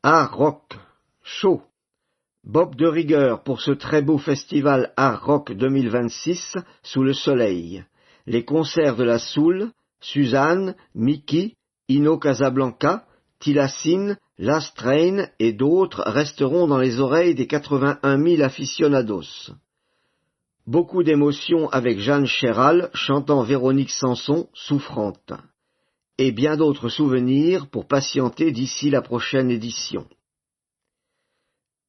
Art rock, chaud. Bob de rigueur pour ce très beau festival Art Rock 2026 sous le soleil. Les concerts de la Soul, Suzanne, Mickey, Ino Casablanca, Tilacine, Last Train et d'autres resteront dans les oreilles des 81 000 aficionados. Beaucoup d'émotions avec Jeanne Chéral chantant Véronique Sanson, souffrante. Et bien d'autres souvenirs pour patienter d'ici la prochaine édition.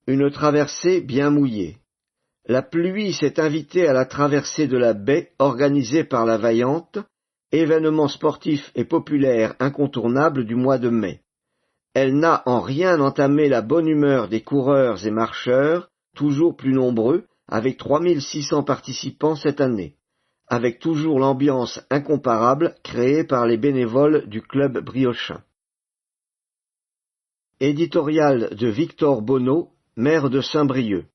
Une traversée bien mouillée. La pluie s'est invitée à la traversée de la baie organisée par la Vaillante, événement sportif et populaire incontournable du mois de mai. Elle n'a en rien entamé la bonne humeur des coureurs et marcheurs, toujours plus nombreux, avec 3600 participants cette année, avec toujours l'ambiance incomparable créée par les bénévoles du club briochin. Éditorial de Victor Bonneau, maire de Saint-Brieuc.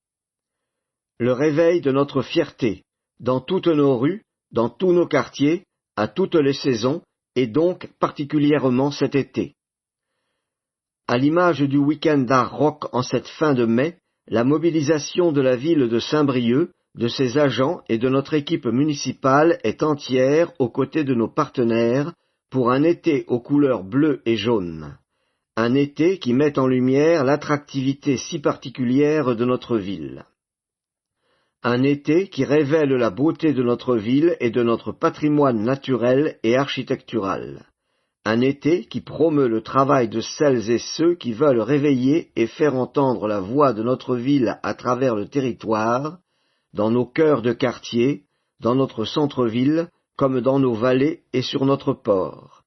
Le réveil de notre fierté, dans toutes nos rues, dans tous nos quartiers, à toutes les saisons, et donc particulièrement cet été. À l'image du week-end d'art rock en cette fin de mai, la mobilisation de la ville de Saint-Brieuc, de ses agents et de notre équipe municipale est entière aux côtés de nos partenaires pour un été aux couleurs bleues et jaunes. Un été qui met en lumière l'attractivité si particulière de notre ville. Un été qui révèle la beauté de notre ville et de notre patrimoine naturel et architectural. Un été qui promeut le travail de celles et ceux qui veulent réveiller et faire entendre la voix de notre ville à travers le territoire, dans nos cœurs de quartier, dans notre centre-ville, comme dans nos vallées et sur notre port.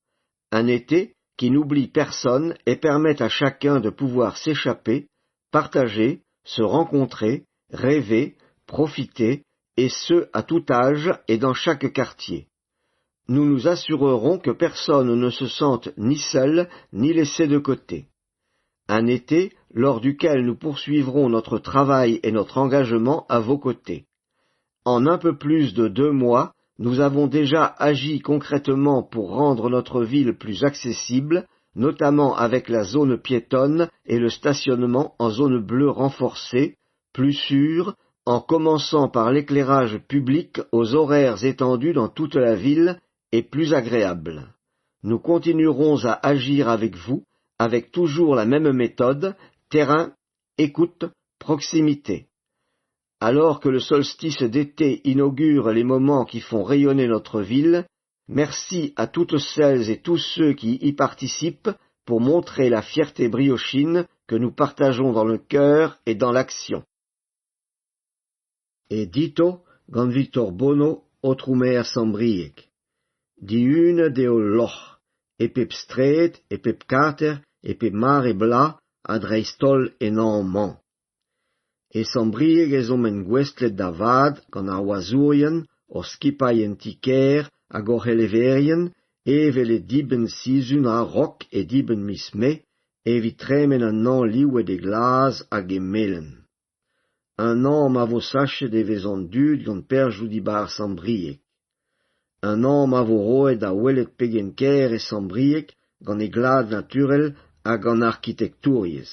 Un été qui n'oublie personne et permet à chacun de pouvoir s'échapper, partager, se rencontrer, rêver, profiter, et ce à tout âge et dans chaque quartier. Nous nous assurerons que personne ne se sente ni seul ni laissé de côté. Un été lors duquel nous poursuivrons notre travail et notre engagement à vos côtés. En un peu plus de 2 mois, nous avons déjà agi concrètement pour rendre notre ville plus accessible, notamment avec la zone piétonne et le stationnement en zone bleue renforcée, plus sûre, en commençant par l'éclairage public aux horaires étendus dans toute la ville et plus agréable. Nous continuerons à agir avec vous, avec toujours la même méthode, terrain, écoute, proximité. Alors que le solstice d'été inaugure les moments qui font rayonner notre ville, merci à toutes celles et tous ceux qui y participent pour montrer la fierté briochine que nous partageons dans le cœur et dans l'action. Edito gan Victor Bonneau otrumer Saint-Brieuc. Die une deo loch, et pep strait, et pep carter, et pep mar et bla, a dreistol enormant. Et Saint-Brieuc es en gwestlet davad, gant ar oazurien, o skipaien tiker, hag o releverien, vele diben sizun a rock et diben misme, evit tremen an an liouet de glas hag e melen. Un an ma vo sache de vezan dud gant perjou di bar Saint-Brieuc. Un an ma vo roet da welet pegen ker e Saint-Brieuc gant e glad naturel hag gant architekturiez.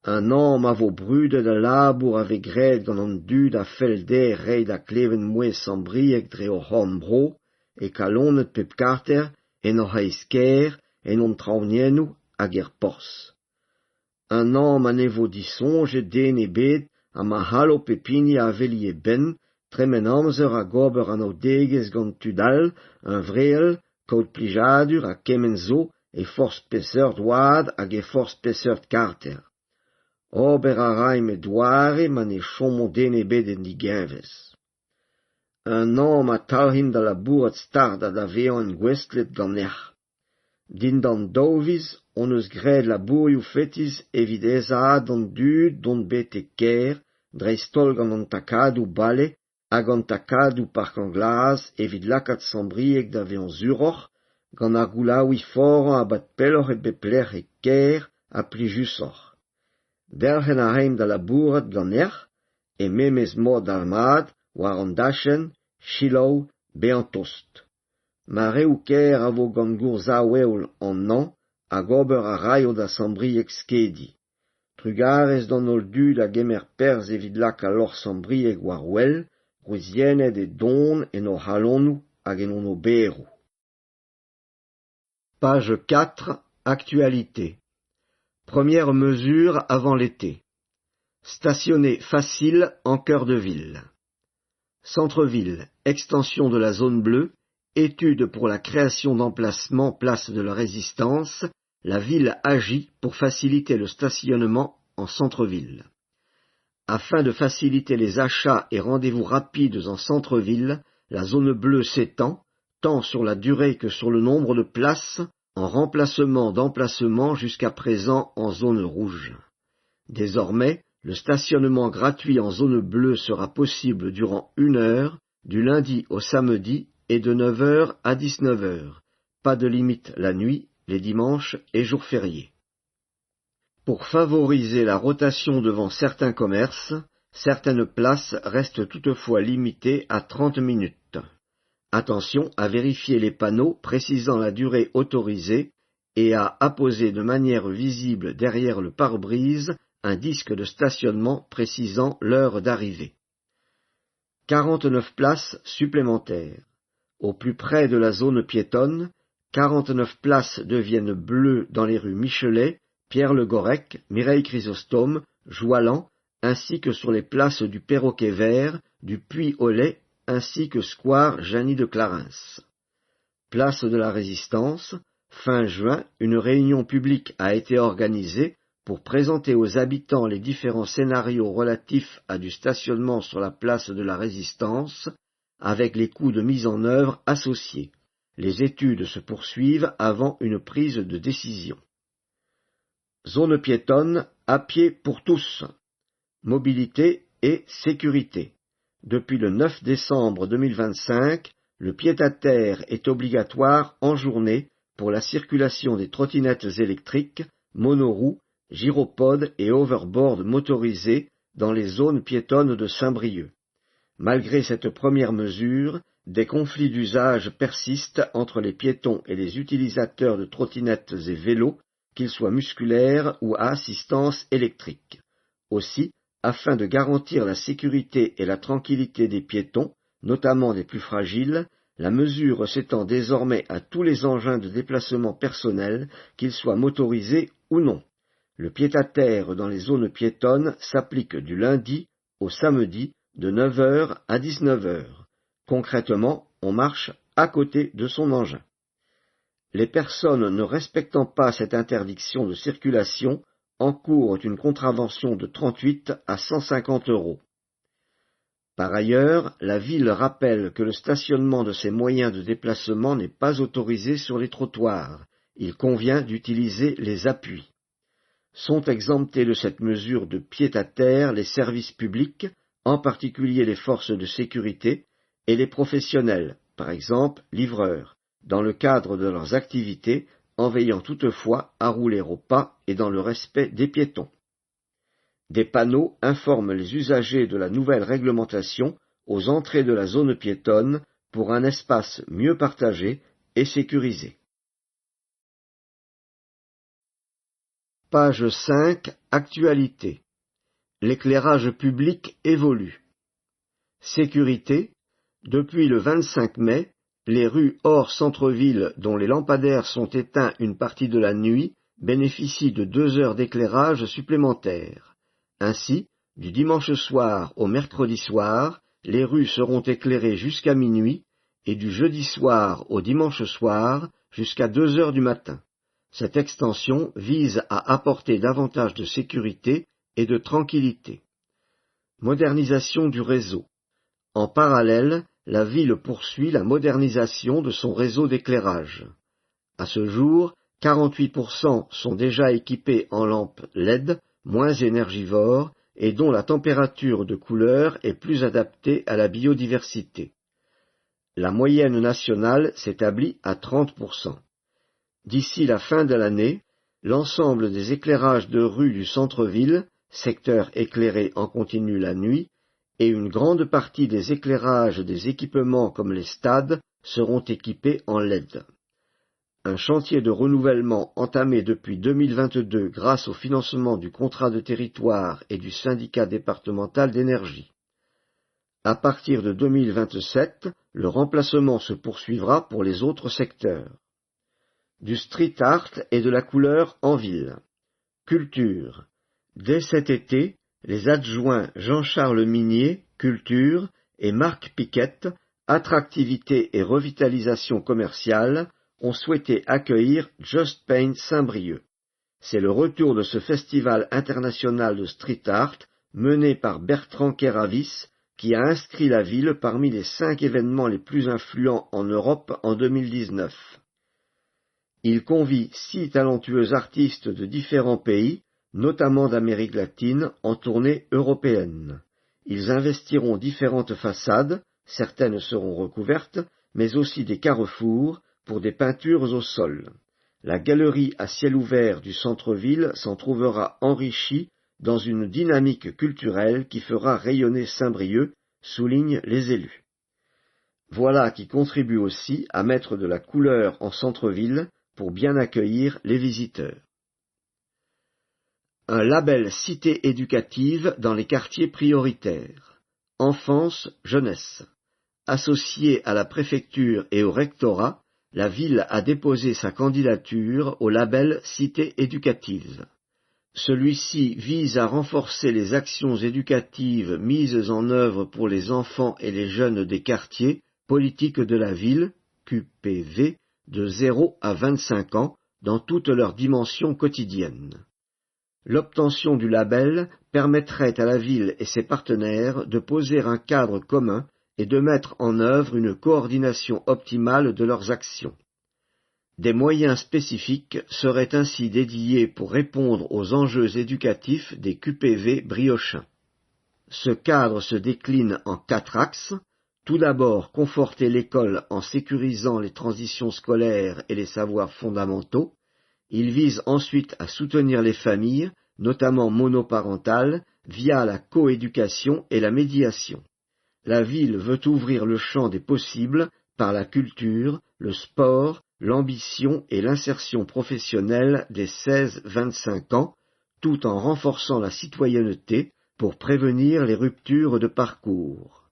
Un an ma vo brudet da labour ave gred gant an dud a fel der rei da kleven mouez Saint-Brieuc dre o Hambro e kalonet pep karter en o heiz ker en on traonienou hag pors. Un an ma ne vo disonje den e bet a ma halo pepini a veli e ben, tremen amzer a gober an o degez gant tudal, un vreel, kaout plijadur a kemen zo e force peseurt oad hag e force peseurt karter. Ober a raim e doare man e chomon den e bet en digenvez. Un an ma talhin da labouret starda da vean en gwestlet gant er. Din dan daoviz, on eus gred labourioù fetiz evit ezad an dud dont bet e ker, dreistol gant an takadou bale, hag an takadou park an glas evit lakat Saint-Brieuc da vean zuroc'h, gant ar goulaoui foran abat pelloc'h e beplec'h e ker a plijusoc'h. Derc'hen a reim da labouret gant er, e memez mod almad, war an dachen, chilou, be an tost. Ma reou ker a vo gant gourzaoueol an an, hag ober a raio da Saint-Brieuc skedi. Trugares dans oldu la gemer pers evidlak alor sambrieg warwell, ruizienet et don et no halonu agenon oberu. Page 4. Actualité. Première mesure avant l'été. Stationner facile en cœur de ville. Centre-ville, extension de la zone bleue, étude pour la création d'emplacements place de la Résistance, la ville agit pour faciliter le stationnement en centre-ville. Afin de faciliter les achats et rendez-vous rapides en centre-ville, la zone bleue s'étend, tant sur la durée que sur le nombre de places, en remplacement d'emplacements jusqu'à présent en zone rouge. Désormais, le stationnement gratuit en zone bleue sera possible durant 1 heure, du lundi au samedi et de 9 h à 19 h. Pas de limite la nuit, les dimanches et jours fériés. Pour favoriser la rotation devant certains commerces, certaines places restent toutefois limitées à 30 minutes. Attention à vérifier les panneaux précisant la durée autorisée et à apposer de manière visible derrière le pare-brise un disque de stationnement précisant l'heure d'arrivée. 49 places supplémentaires. Au plus près de la zone piétonne, 49 places deviennent bleues dans les rues Michelet, Pierre-le-Gorec, Mireille Chrysostome, Joualan, ainsi que sur les places du Perroquet Vert, du Puy-au-Lait, ainsi que square Jeanny de Clarens. Place de la Résistance, fin juin, une réunion publique a été organisée pour présenter aux habitants les différents scénarios relatifs à du stationnement sur la place de la Résistance, avec les coûts de mise en œuvre associés. Les études se poursuivent avant une prise de décision. Zone piétonne, à pied pour tous. Mobilité et sécurité. Depuis le 9 décembre 2025, le pied-à-terre est obligatoire en journée pour la circulation des trottinettes électriques, monoroues, gyropodes et overboards motorisés dans les zones piétonnes de Saint-Brieuc. Malgré cette première mesure, des conflits d'usage persistent entre les piétons et les utilisateurs de trottinettes et vélos, qu'ils soient musculaires ou à assistance électrique. Aussi, afin de garantir la sécurité et la tranquillité des piétons, notamment des plus fragiles, la mesure s'étend désormais à tous les engins de déplacement personnel, qu'ils soient motorisés ou non. Le pied-à-terre dans les zones piétonnes s'applique du lundi au samedi de 9 h à 19 h. Concrètement, on marche à côté de son engin. Les personnes ne respectant pas cette interdiction de circulation encourent une contravention de 38 à 150 €. Par ailleurs, la ville rappelle que le stationnement de ces moyens de déplacement n'est pas autorisé sur les trottoirs. Il convient d'utiliser les appuis. Sont exemptés de cette mesure de pied-à-terre les services publics, en particulier les forces de sécurité, et les professionnels, par exemple livreurs, dans le cadre de leurs activités, en veillant toutefois à rouler au pas et dans le respect des piétons. Des panneaux informent les usagers de la nouvelle réglementation aux entrées de la zone piétonne pour un espace mieux partagé et sécurisé. Page 5. Actualité. L'éclairage public évolue. Sécurité. Depuis le 25 mai, les rues hors centre-ville dont les lampadaires sont éteints une partie de la nuit bénéficient de 2 heures d'éclairage supplémentaires. Ainsi, du dimanche soir au mercredi soir, les rues seront éclairées jusqu'à minuit et du jeudi soir au dimanche soir jusqu'à 2 heures du matin. Cette extension vise à apporter davantage de sécurité et de tranquillité. Modernisation du réseau. En parallèle, la ville poursuit la modernisation de son réseau d'éclairage. À ce jour, 48% sont déjà équipés en lampes LED, moins énergivores, et dont la température de couleur est plus adaptée à la biodiversité. La moyenne nationale s'établit à 30%. D'ici la fin de l'année, l'ensemble des éclairages de rues du centre-ville, secteur éclairé en continu la nuit, et une grande partie des éclairages des équipements comme les stades seront équipés en LED. un chantier de renouvellement entamé depuis 2022 grâce au financement du contrat de territoire et du syndicat départemental d'énergie. À partir de 2027, le remplacement se poursuivra pour les autres secteurs. Du street art et de la couleur en ville. Culture. Dès cet été, les adjoints Jean-Charles Minier, Culture, et Marc Piquette, Attractivité et revitalisation commerciale, ont souhaité accueillir Just Paint Saint-Brieuc. C'est le retour de ce festival international de street art mené par Bertrand Keravis, qui a inscrit la ville parmi les 5 événements les plus influents en Europe en 2019. Il convie 6 talentueux artistes de différents pays, notamment d'Amérique latine, en tournée européenne. Ils investiront différentes façades, certaines seront recouvertes, mais aussi des carrefours pour des peintures au sol. La galerie à ciel ouvert du centre-ville s'en trouvera enrichie dans une dynamique culturelle qui fera rayonner Saint-Brieuc, soulignent les élus. Voilà qui contribue aussi à mettre de la couleur en centre-ville pour bien accueillir les visiteurs. Un label cité éducative dans les quartiers prioritaires. Enfance, jeunesse. Associée à la préfecture et au rectorat, la ville a déposé sa candidature au label cité éducative. Celui-ci vise à renforcer les actions éducatives mises en œuvre pour les enfants et les jeunes des quartiers, politiques de la ville, QPV, de 0 à 25 ans, dans toutes leurs dimensions quotidiennes. L'obtention du label permettrait à la ville et ses partenaires de poser un cadre commun et de mettre en œuvre une coordination optimale de leurs actions. Des moyens spécifiques seraient ainsi dédiés pour répondre aux enjeux éducatifs des QPV briochins. Ce cadre se décline en 4 axes. Tout d'abord, conforter l'école en sécurisant les transitions scolaires et les savoirs fondamentaux. Il vise ensuite à soutenir les familles, notamment monoparentales, via la coéducation et la médiation. La ville veut ouvrir le champ des possibles par la culture, le sport, l'ambition et l'insertion professionnelle des 16-25 ans, tout en renforçant la citoyenneté pour prévenir les ruptures de parcours.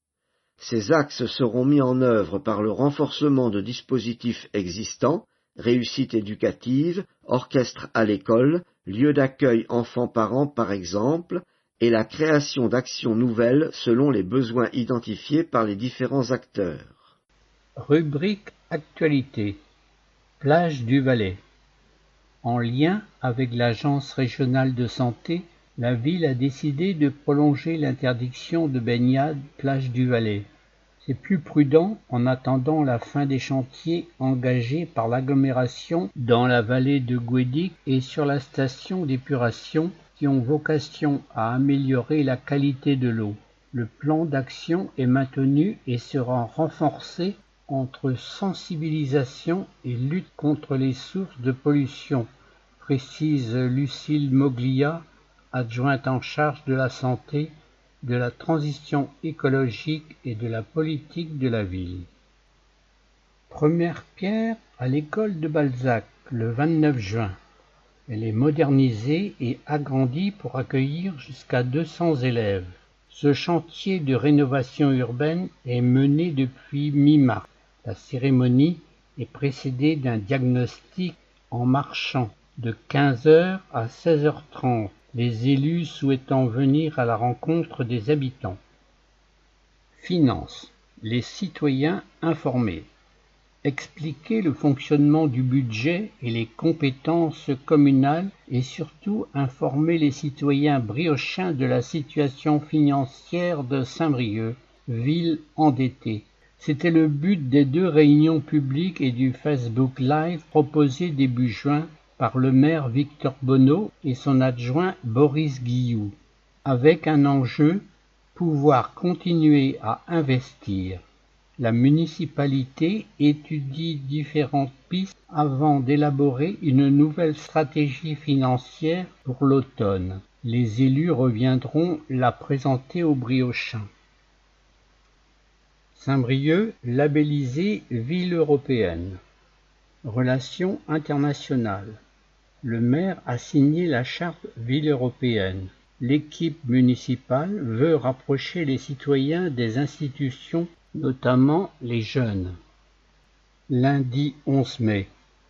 Ces axes seront mis en œuvre par le renforcement de dispositifs existants, réussite éducative, orchestre à l'école, lieu d'accueil enfants-parents par exemple, et la création d'actions nouvelles selon les besoins identifiés par les différents acteurs. Rubrique Actualité. Plage du Valais. En lien avec l'Agence régionale de santé, la ville a décidé de prolonger l'interdiction de baignade plage du Valais. C'est plus prudent en attendant la fin des chantiers engagés par l'agglomération dans la vallée de Guédic et sur la station d'épuration qui ont vocation à améliorer la qualité de l'eau. Le plan d'action est maintenu et sera renforcé entre sensibilisation et lutte contre les sources de pollution, précise Lucille Moglia, adjointe en charge de la santé, de la transition écologique et de la politique de la ville. Première pierre à l'école de Balzac, le 29 juin. Elle est modernisée et agrandie pour accueillir jusqu'à 200 élèves. Ce chantier de rénovation urbaine est mené depuis mi-mars. La cérémonie est précédée d'un diagnostic en marchant de 15h à 16h30, les élus souhaitant venir à la rencontre des habitants. Finances. Les citoyens informés. Expliquer le fonctionnement du budget et les compétences communales et surtout informer les citoyens briochins de la situation financière de Saint-Brieuc, ville endettée. C'était le but des 2 réunions publiques et du Facebook Live proposé début juin par le maire Victor Bonneau et son adjoint Boris Guillou, avec un enjeu, pouvoir continuer à investir. La municipalité étudie différentes pistes avant d'élaborer une nouvelle stratégie financière pour l'automne. Les élus reviendront la présenter aux briochins. Saint-Brieuc, labellisée ville européenne. Relations internationales. Le maire a signé la charte ville européenne. L'équipe municipale veut rapprocher les citoyens des institutions, notamment les jeunes. Lundi 11 mai.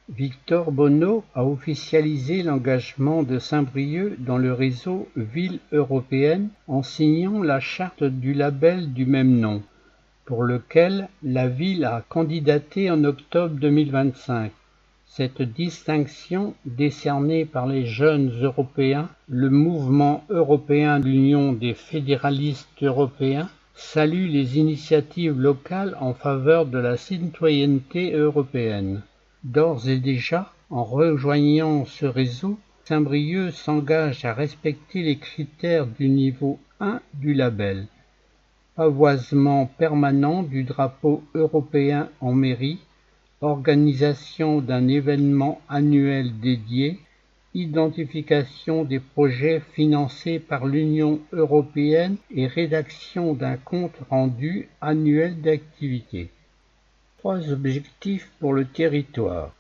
Victor Bonneau a officialisé l'engagement de Saint-Brieuc dans le réseau Ville européenne en signant la charte du label du même nom, pour lequel la ville a candidaté en octobre 2025. Cette distinction, décernée par les jeunes européens, le mouvement européen de l'Union des fédéralistes européens, salue les initiatives locales en faveur de la citoyenneté européenne. D'ores et déjà, en rejoignant ce réseau, Saint-Brieuc s'engage à respecter les critères du niveau 1 du label. Pavoisement permanent du drapeau européen en mairie, organisation d'un événement annuel dédié, identification des projets financés par l'Union européenne et rédaction d'un compte rendu annuel d'activité. 3 objectifs pour le territoire.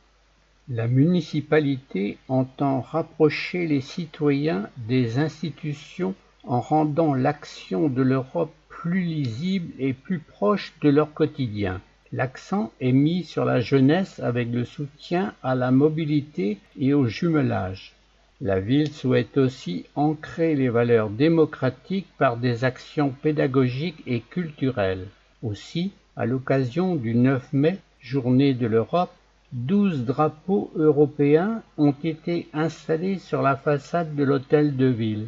La municipalité entend rapprocher les citoyens des institutions en rendant l'action de l'Europe plus lisible et plus proche de leur quotidien. L'accent est mis sur la jeunesse avec le soutien à la mobilité et au jumelage. La ville souhaite aussi ancrer les valeurs démocratiques par des actions pédagogiques et culturelles. Aussi, à l'occasion du 9 mai, journée de l'Europe, 12 drapeaux européens ont été installés sur la façade de l'hôtel de ville.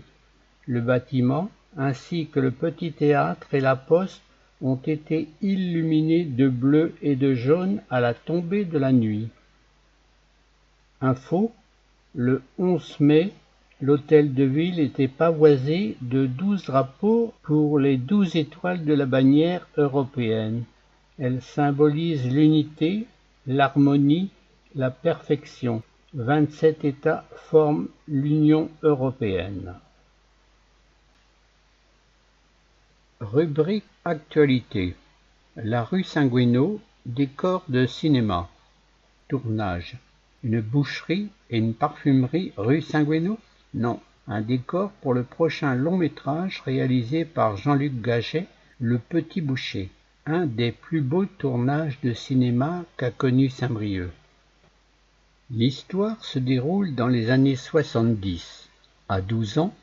Le bâtiment, ainsi que le petit théâtre et la poste, ont été illuminés de bleu et de jaune à la tombée de la nuit. Info, le 11 mai, l'hôtel de ville était pavoisé de 12 drapeaux pour les 12 étoiles de la bannière européenne. Elles symbolisent l'unité, l'harmonie, la perfection. 27 États forment l'Union européenne. Rubrique Actualité. La rue Saint-Guénot, décor de cinéma. Tournage. Une boucherie et une parfumerie rue Saint-Guénot? Non, un décor pour le prochain long-métrage réalisé par Jean-Luc Gaget, Le Petit Boucher, un des plus beaux tournages de cinéma qu'a connu Saint-Brieuc. L'histoire se déroule dans les années 70. À 12 ans,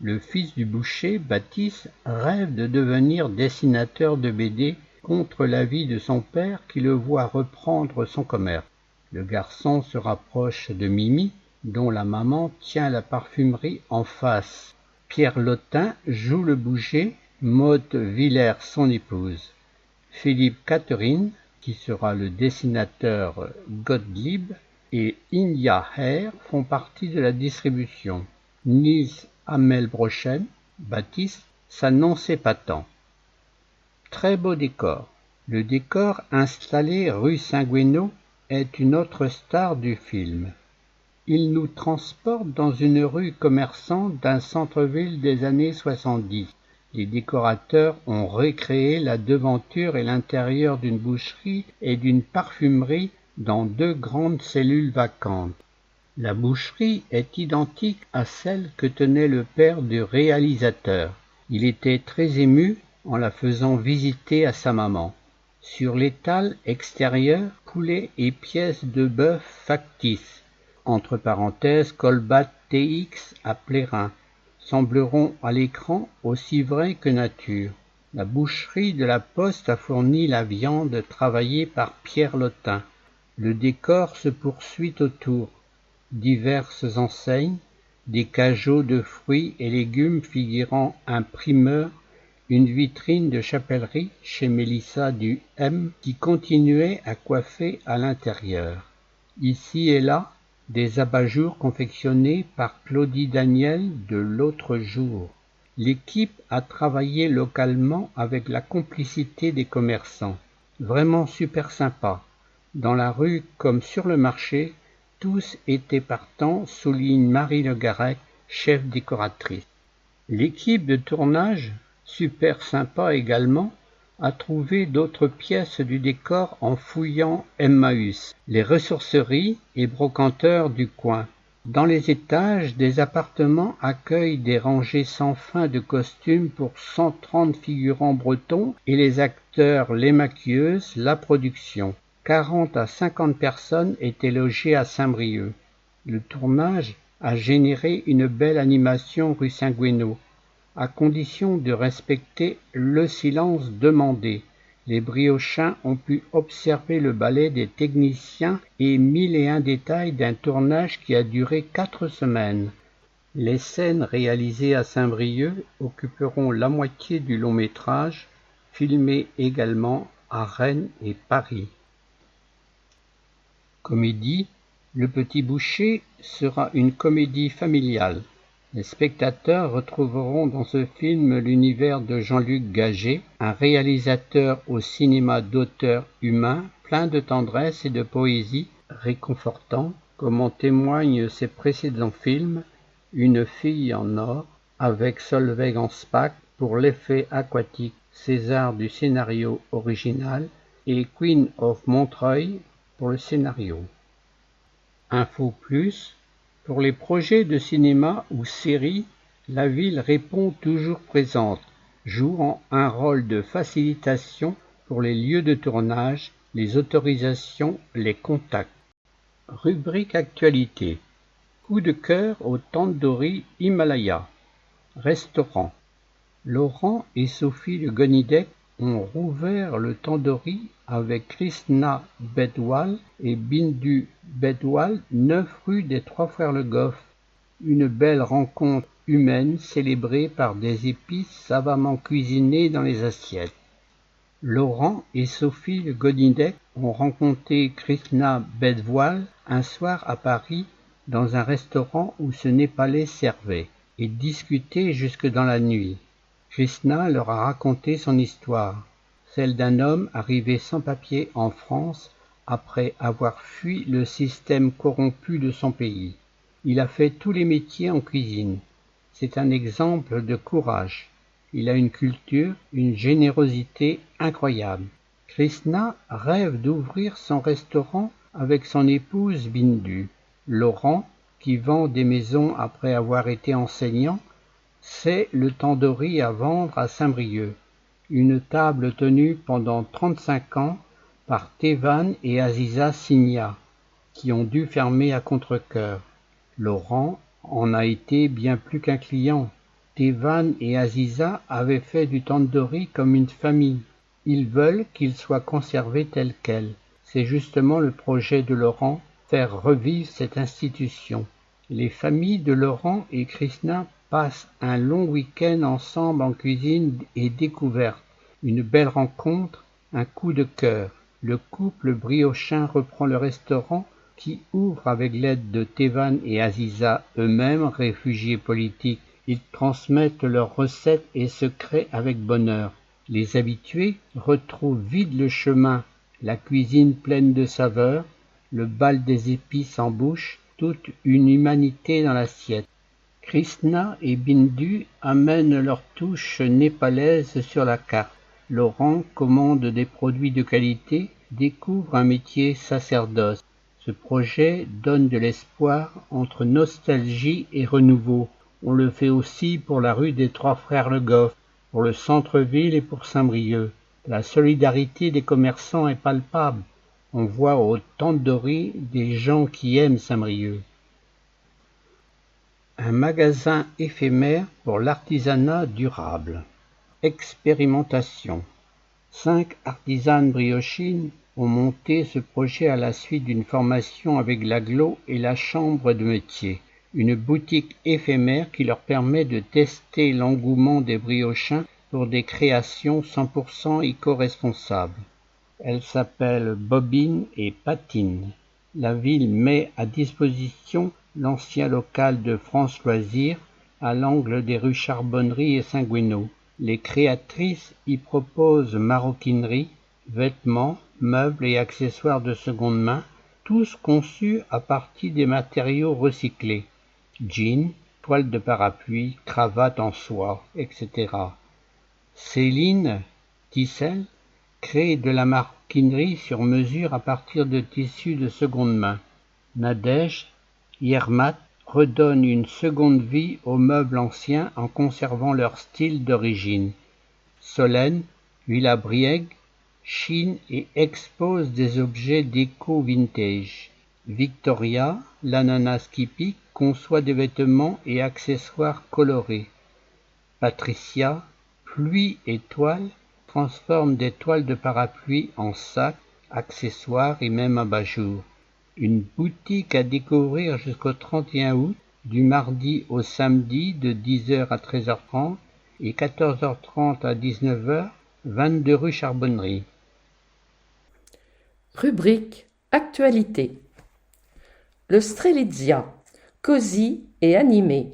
le fils du boucher, Baptiste, rêve de devenir dessinateur de BD contre l'avis de son père qui le voit reprendre son commerce. Le garçon se rapproche de Mimi, dont la maman tient la parfumerie en face. Pierre Lotin joue le boucher, Maude Villers son épouse. Philippe Catherine, qui sera le dessinateur Gottlieb, et Inya Herr font partie de la distribution. Nils Hammelbrochen, Baptiste, s'annonce épatant. Très beau décor. Le décor installé rue Saint-Guénot est une autre star du film. Il nous transporte dans une rue commerçante d'un centre-ville des années 70. Les décorateurs ont recréé la devanture et l'intérieur d'une boucherie et d'une parfumerie dans 2 grandes cellules vacantes. La boucherie est identique à celle que tenait le père du réalisateur. Il était très ému en la faisant visiter à sa maman. Sur l'étal extérieur, poulet et pièces de bœuf factices, entre parenthèses Colbat TX à Plérin, sembleront à l'écran aussi vrais que nature. La boucherie de la Poste a fourni la viande travaillée par Pierre Lotin. Le décor se poursuit autour. Diverses enseignes, des cajots de fruits et légumes figurant un primeur, une vitrine de chapellerie chez Mélissa du M qui continuait à coiffer à l'intérieur. Ici et là, des abat-jours confectionnés par Claudie Daniel de l'autre jour. L'équipe a travaillé localement avec la complicité des commerçants. Vraiment super sympa. Dans la rue comme sur le marché, tous étaient partants, souligne Marie Le Garec, chef décoratrice. L'équipe de tournage, super sympa également, a trouvé d'autres pièces du décor en fouillant Emmaüs, les ressourceries et brocanteurs du coin. Dans les étages, des appartements accueillent des rangées sans fin de costumes pour 130 figurants bretons et les acteurs, les maquilleuses, la production. 40 à 50 personnes étaient logées à Saint-Brieuc. Le tournage a généré une belle animation rue Saint-Guénot, à condition de respecter le silence demandé. Les Briochins ont pu observer le ballet des techniciens et 1001 détails d'un tournage qui a duré 4 semaines. Les scènes réalisées à Saint-Brieuc occuperont la moitié du long métrage, filmé également à Rennes et Paris. Comédie, Le Petit Boucher sera une comédie familiale. Les spectateurs retrouveront dans ce film l'univers de Jean-Luc Gagé, un réalisateur au cinéma d'auteur humain, plein de tendresse et de poésie, réconfortant, comme en témoignent ses précédents films, Une fille en or, avec Solveig Anspach pour l'effet aquatique, César du scénario original et Queen of Montreuil pour le scénario. Info Plus. Pour les projets de cinéma ou séries, la ville répond toujours présente, jouant un rôle de facilitation pour les lieux de tournage, les autorisations, les contacts. Rubrique Actualité. Coup de cœur au Tandoori Himalaya. Restaurant. Laurent et Sophie Le Gonidec ont rouvert le tandoori avec Krishna Bedwal et Bindu Bedwal, 9 rue des Trois Frères Le Goff. Une belle rencontre humaine célébrée par des épices savamment cuisinées dans les assiettes. Laurent et Sophie Le Gonidec ont rencontré Krishna Bedwal un soir à Paris dans un restaurant où ce Népalais servait et discutait jusque dans la nuit. Krishna leur a raconté son histoire, celle d'un homme arrivé sans papier en France après avoir fui le système corrompu de son pays. Il a fait tous les métiers en cuisine. C'est un exemple de courage. Il a une culture, une générosité incroyable. Krishna rêve d'ouvrir son restaurant avec son épouse Bindu. Laurent, qui vend des maisons après avoir été enseignant, c'est le tandoori à vendre à Saint-Brieuc, une table tenue pendant 35 ans par Tevan et Aziza Signa, qui ont dû fermer à contre-cœur. Laurent en a été bien plus qu'un client. Tevan et Aziza avaient fait du tandoori comme une famille. Ils veulent qu'il soit conservé tel quel. C'est justement le projet de Laurent, faire revivre cette institution. Les familles de Laurent et Krishna passent un long week-end ensemble en cuisine et découverte. Une belle rencontre, un coup de cœur. Le couple briochin reprend le restaurant qui ouvre avec l'aide de Tevan et Aziza, eux-mêmes réfugiés politiques. Ils transmettent leurs recettes et secrets avec bonheur. Les habitués retrouvent vite le chemin, la cuisine pleine de saveurs, le bal des épices en bouche, toute une humanité dans l'assiette. Krishna et Bindu amènent leur touche népalaise sur la carte. Laurent commande des produits de qualité, découvre un métier sacerdoce. Ce projet donne de l'espoir entre nostalgie et renouveau. On le fait aussi pour la rue des Trois Frères Le Goff, pour le centre-ville et pour Saint-Brieuc. La solidarité des commerçants est palpable. On voit au tandoori des gens qui aiment Saint-Brieuc. Un magasin éphémère pour l'artisanat durable. Expérimentation. 5 artisanes briochines ont monté ce projet à la suite d'une formation avec l'Agglo et la Chambre de métier. Une boutique éphémère qui leur permet de tester l'engouement des briochins pour des créations 100% éco-responsables. Elle s'appelle Bobine et Patine. La ville met à disposition l'ancien local de France Loisirs à l'angle des rues Charbonnerie et Saint-Guénot. Les créatrices y proposent maroquinerie, vêtements, meubles et accessoires de seconde main, tous conçus à partir des matériaux recyclés. Jeans, toile de parapluie, cravate en soie, etc. Céline Tissel crée de la maroquinerie sur mesure à partir de tissus de seconde main. Nadège Yermat redonne une seconde vie aux meubles anciens en conservant leur style d'origine. Solène Villabriègue chine et expose des objets déco vintage. Victoria, l'ananas qui pique, conçoit des vêtements et accessoires colorés. Patricia, pluie et toile, transforme des toiles de parapluie en sacs, accessoires et même abat-jour. Une boutique à découvrir jusqu'au 31 août, du mardi au samedi de 10h à 13h30 et 14h30 à 19h, 22 rue Charbonnerie. Rubrique Actualité. Le Strelitzia, cosy et animé.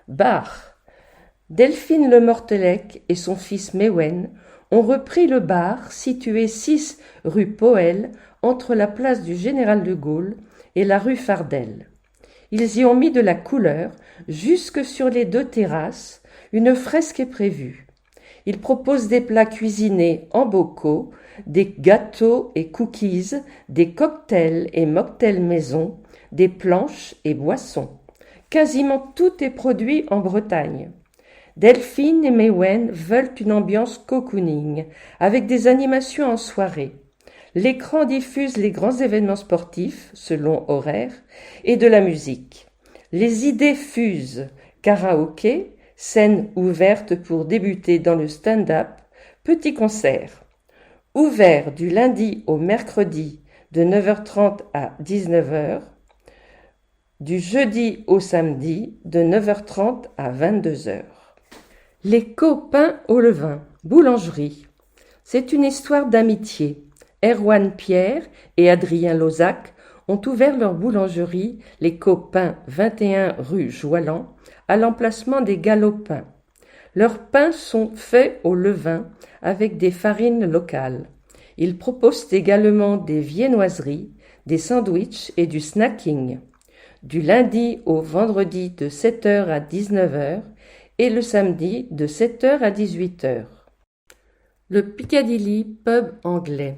Bar. Delphine Le Mortelec et son fils Mewen ont repris le bar situé 6 rue Poël entre la place du Général de Gaulle et la rue Fardel. Ils y ont mis de la couleur jusque sur les 2 terrasses, une fresque est prévue. Ils proposent des plats cuisinés en bocaux, des gâteaux et cookies, des cocktails et mocktails maison, des planches et boissons. Quasiment tout est produit en Bretagne. Delphine et Mewen veulent une ambiance cocooning, avec des animations en soirée. L'écran diffuse les grands événements sportifs, selon horaire, et de la musique. Les idées fusent. Karaoké, scène ouverte pour débuter dans le stand-up, petit concert. Ouvert du lundi au mercredi de 9h30 à 19h, du jeudi au samedi de 9h30 à 22h. Les copains au levain, boulangerie. C'est une histoire d'amitié. Erwan Pierre et Adrien Lozac ont ouvert leur boulangerie, les copains 21 rue Joalan, à l'emplacement des Galopins. Leurs pains sont faits au levain avec des farines locales. Ils proposent également des viennoiseries, des sandwichs et du snacking. Du lundi au vendredi de 7h à 19h et le samedi de 7h à 18h. Le Piccadilly Pub anglais.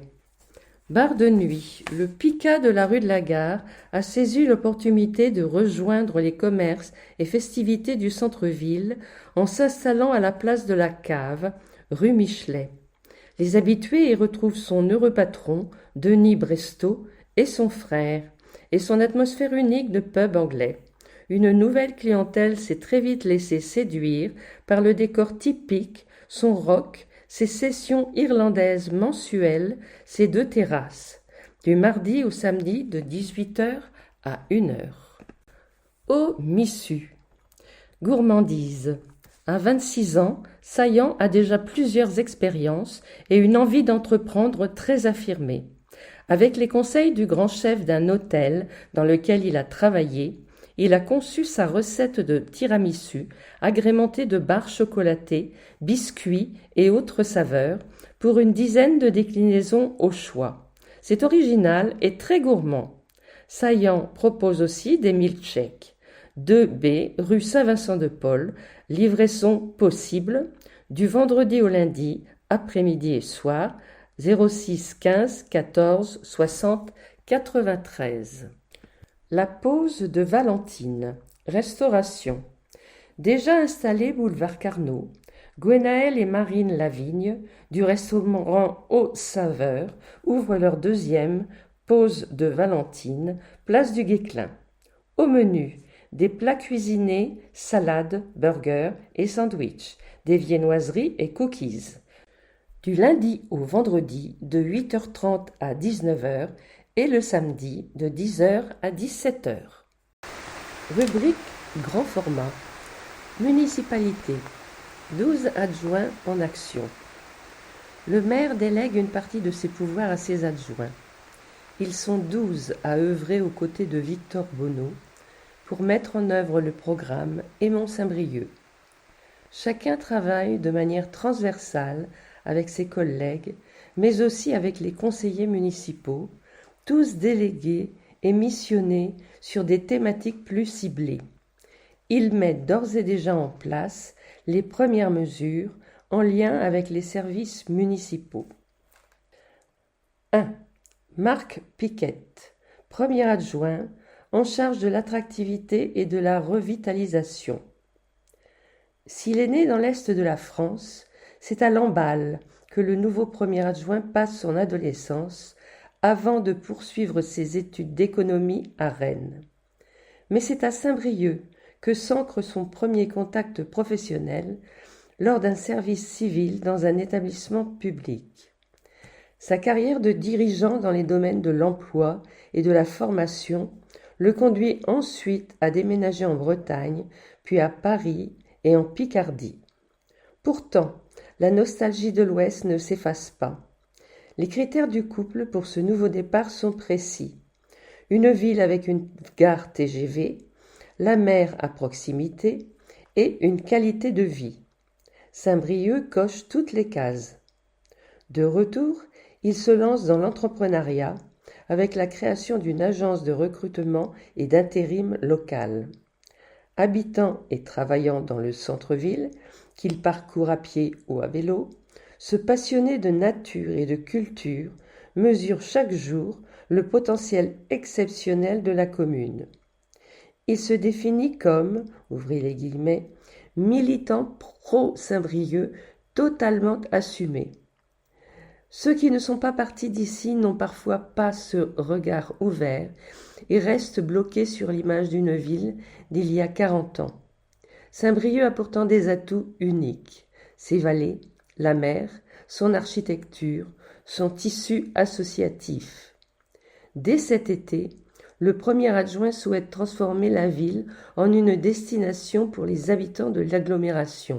Bar de nuit, le Pica de la rue de la Gare a saisi l'opportunité de rejoindre les commerces et festivités du centre-ville en s'installant à la place de la Cave, rue Michelet. Les habitués y retrouvent son heureux patron, Denis Bresto, et son frère, et son atmosphère unique de pub anglais. Une nouvelle clientèle s'est très vite laissée séduire par le décor typique, son rock, ses sessions irlandaises mensuelles, ses 2 terrasses, du mardi au samedi de 18h à 1h. Au Missu. Gourmandise. À 26 ans, Saillant a déjà plusieurs expériences et une envie d'entreprendre très affirmée. Avec les conseils du grand chef d'un hôtel dans lequel il a travaillé, il a conçu sa recette de tiramisu, agrémentée de barres chocolatées, biscuits et autres saveurs, pour une dizaine de déclinaisons au choix. C'est original et très gourmand. Saillant propose aussi des milkshakes. 2B, rue Saint-Vincent-de-Paul, livraison possible, du vendredi au lundi, après-midi et soir, 06 15 14 60 93. La pause de Valentine. Restauration. Déjà installés boulevard Carnot, Gwenaël et Marine Lavigne, du restaurant Aux Saveurs, ouvrent leur 2e pause de Valentine, place du Guesclin. Au menu, des plats cuisinés, salades, burgers et sandwichs, des viennoiseries et cookies. Du lundi au vendredi de 8h30 à 19h et le samedi de 10h à 17h. Rubrique Grand format. Municipalité. 12 adjoints en action. Le maire délègue une partie de ses pouvoirs à ses adjoints. Ils sont 12 à œuvrer aux côtés de Victor Bonneau pour mettre en œuvre le programme Aimons-Saint-Brieuc. Chacun travaille de manière transversale avec ses collègues, mais aussi avec les conseillers municipaux, tous délégués et missionnés sur des thématiques plus ciblées. Ils mettent d'ores et déjà en place les premières mesures en lien avec les services municipaux. 1. Marc Piquette, premier adjoint, en charge de l'attractivité et de la revitalisation. S'il est né dans l'est de la France, c'est à Lamballe que le nouveau premier adjoint passe son adolescence avant de poursuivre ses études d'économie à Rennes. Mais c'est à Saint-Brieuc que s'ancre son premier contact professionnel lors d'un service civil dans un établissement public. Sa carrière de dirigeant dans les domaines de l'emploi et de la formation le conduit ensuite à déménager en Bretagne, puis à Paris et en Picardie. Pourtant, la nostalgie de l'Ouest ne s'efface pas. Les critères du couple pour ce nouveau départ sont précis. Une ville avec une gare TGV, la mer à proximité et une qualité de vie. Saint-Brieuc coche toutes les cases. De retour, il se lance dans l'entrepreneuriat avec la création d'une agence de recrutement et d'intérim locale. Habitant et travaillant dans le centre-ville, qu'il parcourt à pied ou à vélo, ce passionné de nature et de culture mesure chaque jour le potentiel exceptionnel de la commune. Il se définit comme, ouvrez les guillemets, militant pro-Saint-Brieuc totalement assumé. Ceux qui ne sont pas partis d'ici n'ont parfois pas ce regard ouvert et restent bloqués sur l'image d'une ville d'il y a 40 ans. Saint-Brieuc a pourtant des atouts uniques. Ses vallées, la mer, son architecture, son tissu associatif. Dès cet été, le premier adjoint souhaite transformer la ville en une destination pour les habitants de l'agglomération,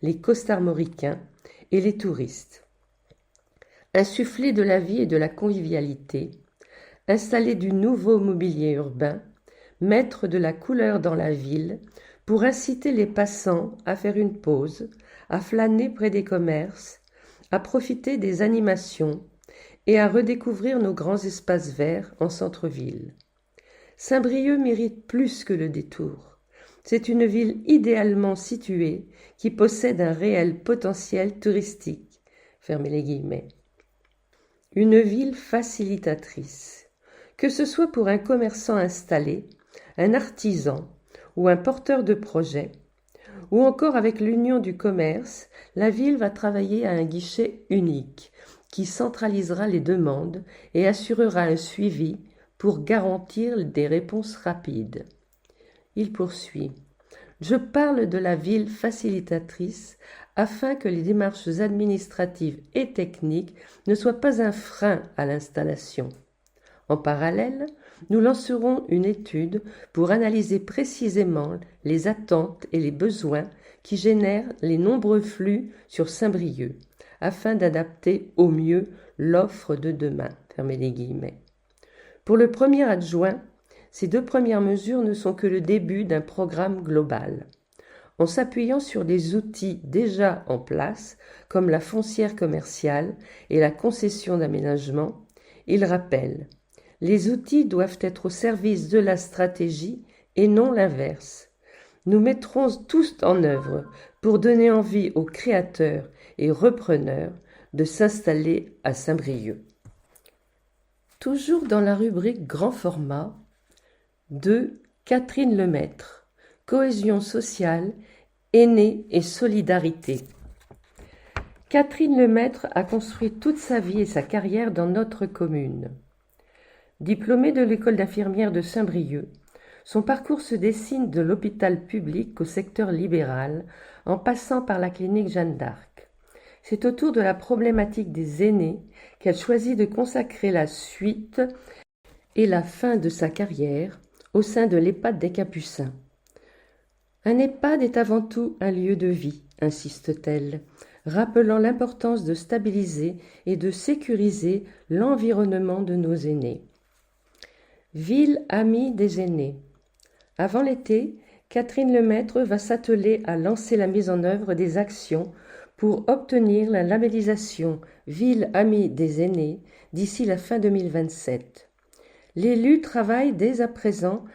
les costarmoricains et les touristes. Insuffler de la vie et de la convivialité, installer du nouveau mobilier urbain, mettre de la couleur dans la ville pour inciter les passants à faire une pause, à flâner près des commerces, à profiter des animations et à redécouvrir nos grands espaces verts en centre-ville. Saint-Brieuc mérite plus que le détour. C'est une ville idéalement située qui possède un réel potentiel touristique. Fermez les guillemets. Une ville facilitatrice. Que ce soit pour un commerçant installé, un artisan ou un porteur de projet, ou encore avec l'Union du commerce, la ville va travailler à un guichet unique qui centralisera les demandes et assurera un suivi pour garantir des réponses rapides. Il poursuit. Je parle de la ville facilitatrice afin que les démarches administratives et techniques ne soient pas un frein à l'installation. En parallèle, nous lancerons une étude pour analyser précisément les attentes et les besoins qui génèrent les nombreux flux sur Saint-Brieuc, afin d'adapter au mieux l'offre de demain. Fermez les guillemets. Pour le premier adjoint, ces 2 premières mesures ne sont que le début d'un programme global. En s'appuyant sur des outils déjà en place, comme la foncière commerciale et la concession d'aménagement, il rappelle « Les outils doivent être au service de la stratégie et non l'inverse. Nous mettrons tous en œuvre pour donner envie aux créateurs et repreneurs de s'installer à Saint-Brieuc. » Toujours dans la rubrique grand format, 2. Catherine Lemaître, cohésion sociale, aînés et solidarité. Catherine Lemaître a construit toute sa vie et sa carrière dans notre commune. Diplômée de l'école d'infirmière de Saint-Brieuc, son parcours se dessine de l'hôpital public au secteur libéral, en passant par la clinique Jeanne d'Arc. C'est autour de la problématique des aînés qu'elle choisit de consacrer la suite et la fin de sa carrière au sein de l'EHPAD des Capucins. Un EHPAD est avant tout un lieu de vie, insiste-t-elle, rappelant l'importance de stabiliser et de sécuriser l'environnement de nos aînés. Ville amie des aînés. Avant l'été, Catherine Lemaître va s'atteler à lancer la mise en œuvre des actions pour obtenir la labellisation Ville amie des aînés d'ici la fin 2027. L'élu travaille dès à présent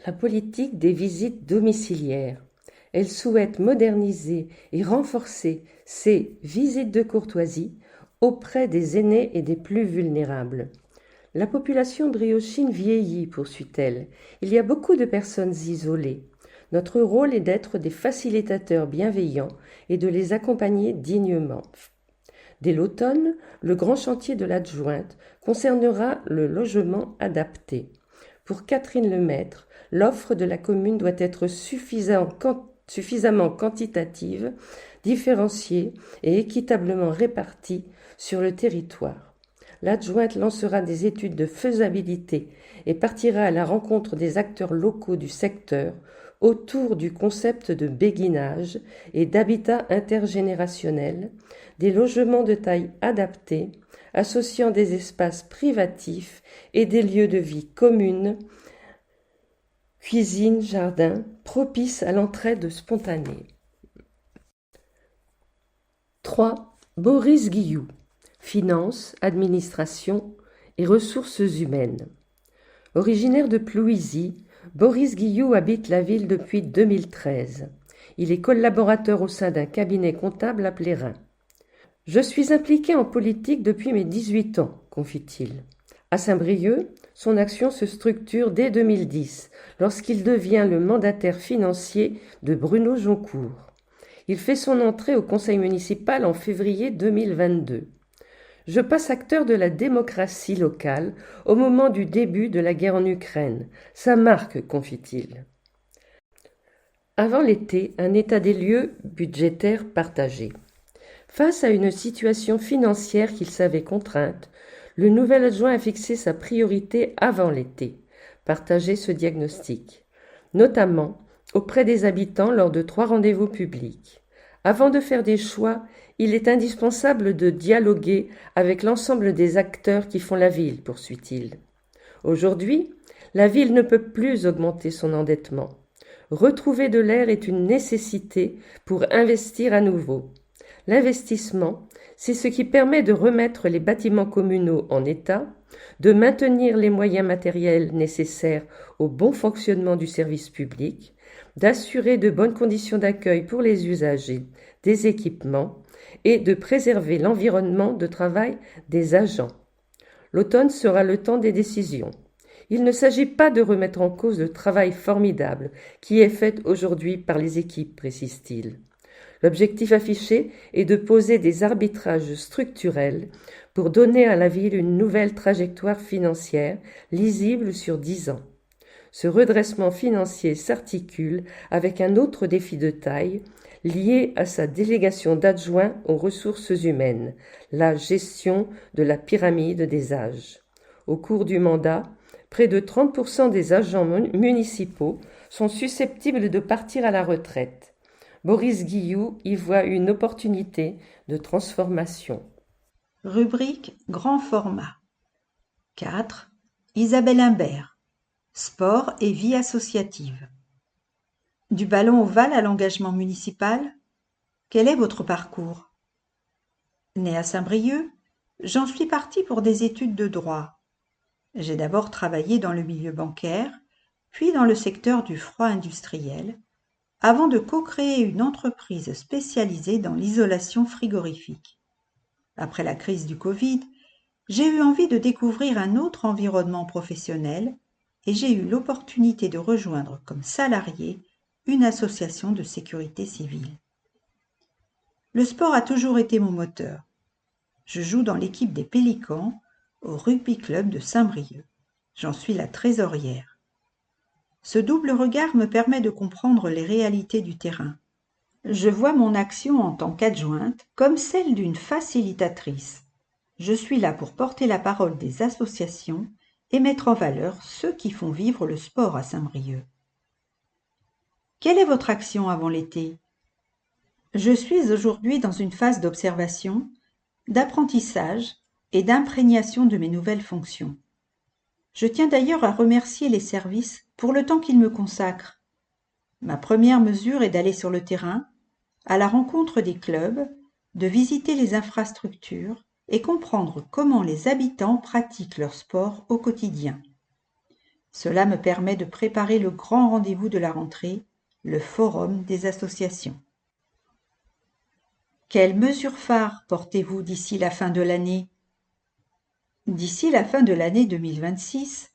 la politique des visites domiciliaires. Elle souhaite moderniser et renforcer ses visites de courtoisie auprès des aînés et des plus vulnérables. La population briochine vieillit, poursuit-elle. Il y a beaucoup de personnes isolées. Notre rôle est d'être des facilitateurs bienveillants et de les accompagner dignement. Dès l'automne, le grand chantier de l'adjointe concernera le logement adapté. Pour Catherine Lemaître, l'offre de la commune doit être suffisamment quantitative, différenciée et équitablement répartie sur le territoire. L'adjointe lancera des études de faisabilité et partira à la rencontre des acteurs locaux du secteur autour du concept de béguinage et d'habitat intergénérationnel, des logements de taille adaptée, associant des espaces privatifs et des lieux de vie communes, cuisine, jardin, propices à l'entraide spontanée. 3. Boris Guilloux, Finances, Administration et Ressources humaines. Originaire de Plouisy, Boris Guilloux habite la ville depuis 2013. Il est collaborateur au sein d'un cabinet comptable à Plérin. « Je suis impliqué en politique depuis mes 18 ans, confie-t-il. À Saint-Brieuc, son action se structure dès 2010, lorsqu'il devient le mandataire financier de Bruno Joncourt. Il fait son entrée au conseil municipal en février 2022. Je passe acteur de la démocratie locale au moment du début de la guerre en Ukraine. Ça marque, confie-t-il. Avant l'été, un état des lieux budgétaire partagé. Face à une situation financière qu'il savait contrainte, le nouvel adjoint a fixé sa priorité avant l'été, partager ce diagnostic, notamment auprès des habitants lors de 3 rendez-vous publics. Avant de faire des choix, il est indispensable de dialoguer avec l'ensemble des acteurs qui font la ville, poursuit-il. Aujourd'hui, la ville ne peut plus augmenter son endettement. Retrouver de l'air est une nécessité pour investir à nouveau. L'investissement, c'est ce qui permet de remettre les bâtiments communaux en état, de maintenir les moyens matériels nécessaires au bon fonctionnement du service public, d'assurer de bonnes conditions d'accueil pour les usagers, des équipements et de préserver l'environnement de travail des agents. L'automne sera le temps des décisions. Il ne s'agit pas de remettre en cause le travail formidable qui est fait aujourd'hui par les équipes, précise-t-il. L'objectif affiché est de poser des arbitrages structurels pour donner à la ville une nouvelle trajectoire financière lisible sur 10 ans. Ce redressement financier s'articule avec un autre défi de taille lié à sa délégation d'adjoints aux ressources humaines, la gestion de la pyramide des âges. Au cours du mandat, près de 30% des agents municipaux sont susceptibles de partir à la retraite. Boris Guilloux y voit une opportunité de transformation. Rubrique Grand format. 4. Isabelle Imbert. Sport et vie associative. Du ballon ovale à l'engagement municipal, quel est votre parcours? Née à Saint-Brieuc, j'en suis partie pour des études de droit. J'ai d'abord travaillé dans le milieu bancaire, puis dans le secteur du froid industriel, avant de co-créer une entreprise spécialisée dans l'isolation frigorifique. Après la crise du Covid, j'ai eu envie de découvrir un autre environnement professionnel et j'ai eu l'opportunité de rejoindre comme salarié une association de sécurité civile. Le sport a toujours été mon moteur. Je joue dans l'équipe des Pélicans au rugby club de Saint-Brieuc. J'en suis la trésorière. Ce double regard me permet de comprendre les réalités du terrain. Je vois mon action en tant qu'adjointe comme celle d'une facilitatrice. Je suis là pour porter la parole des associations et mettre en valeur ceux qui font vivre le sport à Saint-Brieuc. Quelle est votre action avant l'été? Je suis aujourd'hui dans une phase d'observation, d'apprentissage et d'imprégnation de mes nouvelles fonctions. Je tiens d'ailleurs à remercier les services pour le temps qu'ils me consacrent. Ma première mesure est d'aller sur le terrain, à la rencontre des clubs, de visiter les infrastructures et comprendre comment les habitants pratiquent leur sport au quotidien. Cela me permet de préparer le grand rendez-vous de la rentrée, le Forum des associations. Quelles mesures phares portez-vous d'ici la fin de l'année? D'ici la fin de l'année 2026,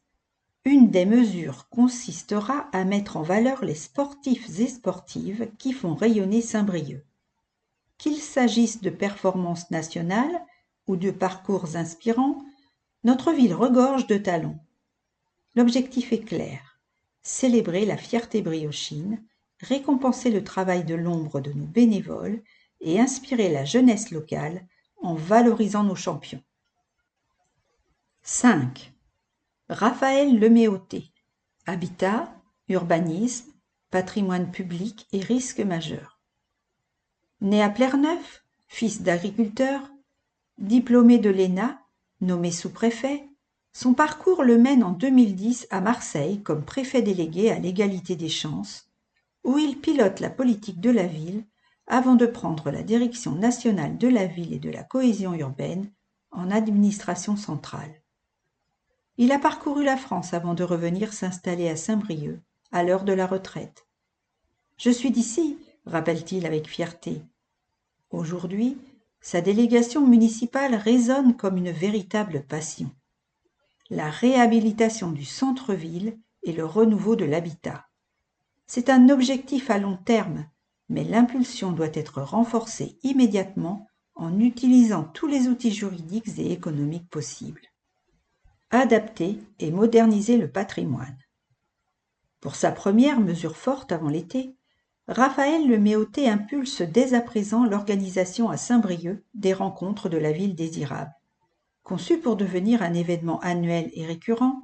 une des mesures consistera à mettre en valeur les sportifs et sportives qui font rayonner Saint-Brieuc. Qu'il s'agisse de performances nationales ou de parcours inspirants, notre ville regorge de talents. L'objectif est clair, célébrer la fierté briochine, récompenser le travail de l'ombre de nos bénévoles et inspirer la jeunesse locale en valorisant nos champions. 5. Raphaël Leméoté, Habitat, urbanisme, patrimoine public et risques majeurs. Né à Plerneuf, fils d'agriculteur, diplômé de l'ENA, nommé sous-préfet, son parcours le mène en 2010 à Marseille comme préfet délégué à l'égalité des chances, où il pilote la politique de la ville avant de prendre la direction nationale de la ville et de la cohésion urbaine en administration centrale. Il a parcouru la France avant de revenir s'installer à Saint-Brieuc, à l'heure de la retraite. « Je suis d'ici », rappelle-t-il avec fierté. Aujourd'hui, sa délégation municipale résonne comme une véritable passion. La réhabilitation du centre-ville et le renouveau de l'habitat. C'est un objectif à long terme, mais l'impulsion doit être renforcée immédiatement en utilisant tous les outils juridiques et économiques possibles. Adapter et moderniser le patrimoine. Pour sa première mesure forte avant l'été, Raphaël Leméoté impulse dès à présent l'organisation à Saint-Brieuc des rencontres de la ville désirable. Conçu pour devenir un événement annuel et récurrent,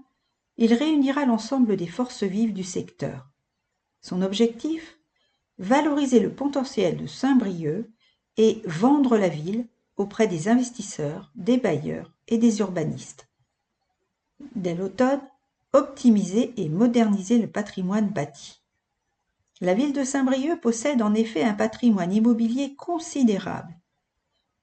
il réunira l'ensemble des forces vives du secteur. Son objectif ? Valoriser le potentiel de Saint-Brieuc et vendre la ville auprès des investisseurs, des bailleurs et des urbanistes. Dès l'automne, optimiser et moderniser le patrimoine bâti. La ville de Saint-Brieuc possède en effet un patrimoine immobilier considérable.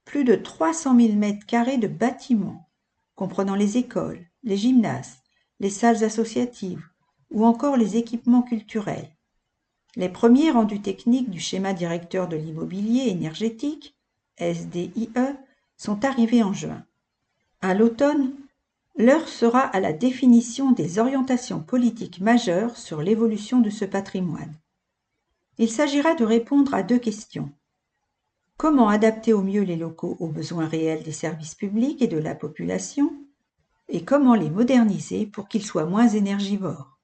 Plus de 300 000 m² de bâtiments, comprenant les écoles, les gymnases, les salles associatives ou encore les équipements culturels. Les premiers rendus techniques du schéma directeur de l'immobilier énergétique, SDIE, sont arrivés en juin. À l'automne, l'heure sera à la définition des orientations politiques majeures sur l'évolution de ce patrimoine. Il s'agira de répondre à 2 questions. Comment adapter au mieux les locaux aux besoins réels des services publics et de la population? Et comment les moderniser pour qu'ils soient moins énergivores?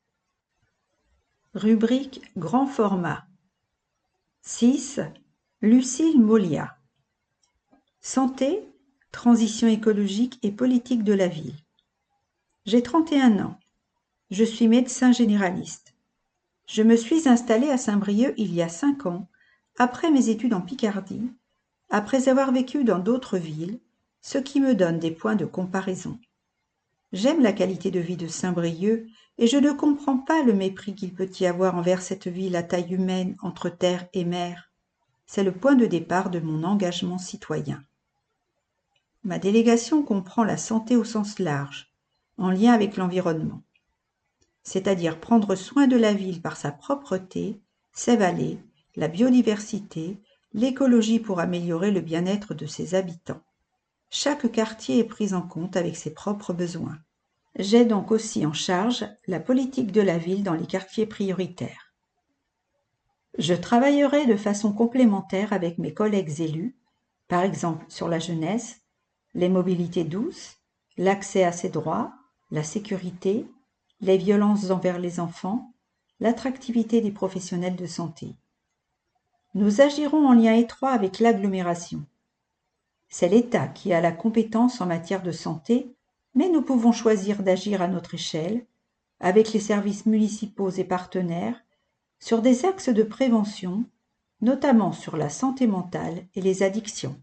Rubrique grand format. 6. Lucille Molia. Santé, transition écologique et politique de la ville. J'ai 31 ans. Je suis médecin généraliste. Je me suis installée à Saint-Brieuc il y a 5 ans, après mes études en Picardie, après avoir vécu dans d'autres villes, ce qui me donne des points de comparaison. J'aime la qualité de vie de Saint-Brieuc et je ne comprends pas le mépris qu'il peut y avoir envers cette ville à taille humaine entre terre et mer. C'est le point de départ de mon engagement citoyen. Ma délégation comprend la santé au sens large, en lien avec l'environnement, c'est-à-dire prendre soin de la ville par sa propreté, ses vallées, la biodiversité, l'écologie pour améliorer le bien-être de ses habitants. Chaque quartier est pris en compte avec ses propres besoins. J'ai donc aussi en charge la politique de la ville dans les quartiers prioritaires. Je travaillerai de façon complémentaire avec mes collègues élus, par exemple sur la jeunesse, les mobilités douces, l'accès à ses droits, la sécurité, les violences envers les enfants, l'attractivité des professionnels de santé. Nous agirons en lien étroit avec l'agglomération. C'est l'État qui a la compétence en matière de santé, mais nous pouvons choisir d'agir à notre échelle, avec les services municipaux et partenaires, sur des axes de prévention, notamment sur la santé mentale et les addictions.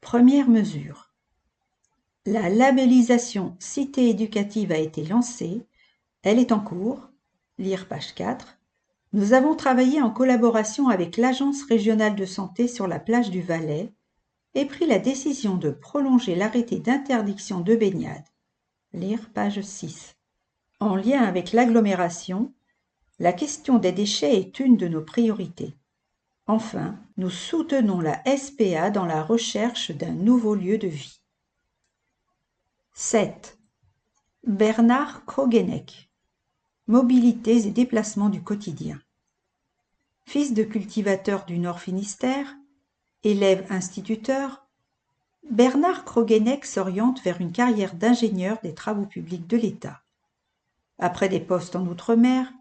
Première mesure. La labellisation Cité éducative a été lancée, elle est en cours, lire page 4. Nous avons travaillé en collaboration avec l'Agence régionale de santé sur la plage du Valais et pris la décision de prolonger l'arrêté d'interdiction de baignade, lire page 6. En lien avec l'agglomération, La question des déchets est une de nos priorités. Enfin, nous soutenons la SPA dans la recherche d'un nouveau lieu de vie. 7. Bernard Krogeneck. Mobilités et déplacements du quotidien. Fils de cultivateur du Nord Finistère, élève instituteur, Bernard Krogeneck s'oriente vers une carrière d'ingénieur des travaux publics de l'État. Après des postes en Outre-mer,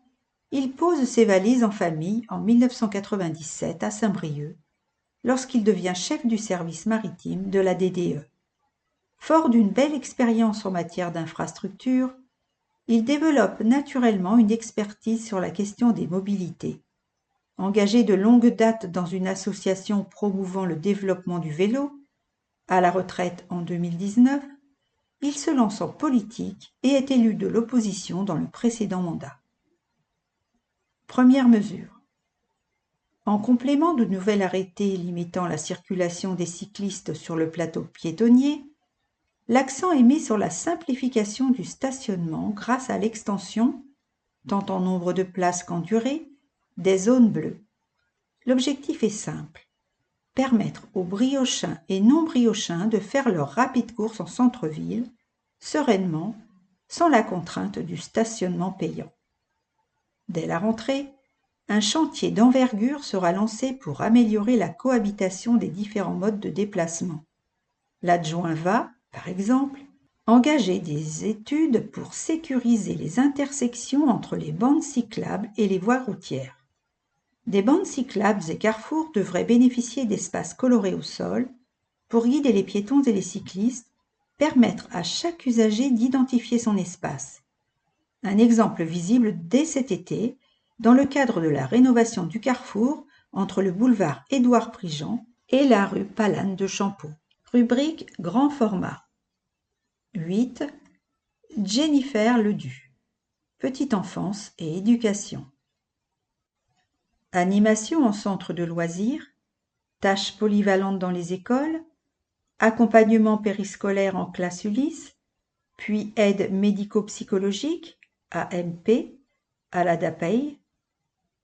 il pose ses valises en famille en 1997 à Saint-Brieuc, lorsqu'il devient chef du service maritime de la DDE. Fort d'une belle expérience en matière d'infrastructure, il développe naturellement une expertise sur la question des mobilités. Engagé de longue date dans une association promouvant le développement du vélo, à la retraite en 2019, il se lance en politique et est élu de l'opposition dans le précédent mandat. Première mesure. En complément du nouvel arrêté limitant la circulation des cyclistes sur le plateau piétonnier, l'accent est mis sur la simplification du stationnement grâce à l'extension, tant en nombre de places qu'en durée, des zones bleues. L'objectif est simple, permettre aux briochins et non-briochins de faire leurs rapides courses en centre-ville, sereinement, sans la contrainte du stationnement payant. Dès la rentrée, un chantier d'envergure sera lancé pour améliorer la cohabitation des différents modes de déplacement. L'adjoint va, par exemple, engager des études pour sécuriser les intersections entre les bandes cyclables et les voies routières. Des bandes cyclables et carrefours devraient bénéficier d'espaces colorés au sol pour guider les piétons et les cyclistes, permettre à chaque usager d'identifier son espace. Un exemple visible dès cet été, dans le cadre de la rénovation du carrefour entre le boulevard Édouard Prigent et la rue Palane de Champeaux. Rubrique grand format. 8. Jennifer Ledu. Petite enfance et éducation. Animation en centre de loisirs, tâches polyvalentes dans les écoles, accompagnement périscolaire en classe Ulysse, puis aide médico-psychologique, AMP, à la DAPEI.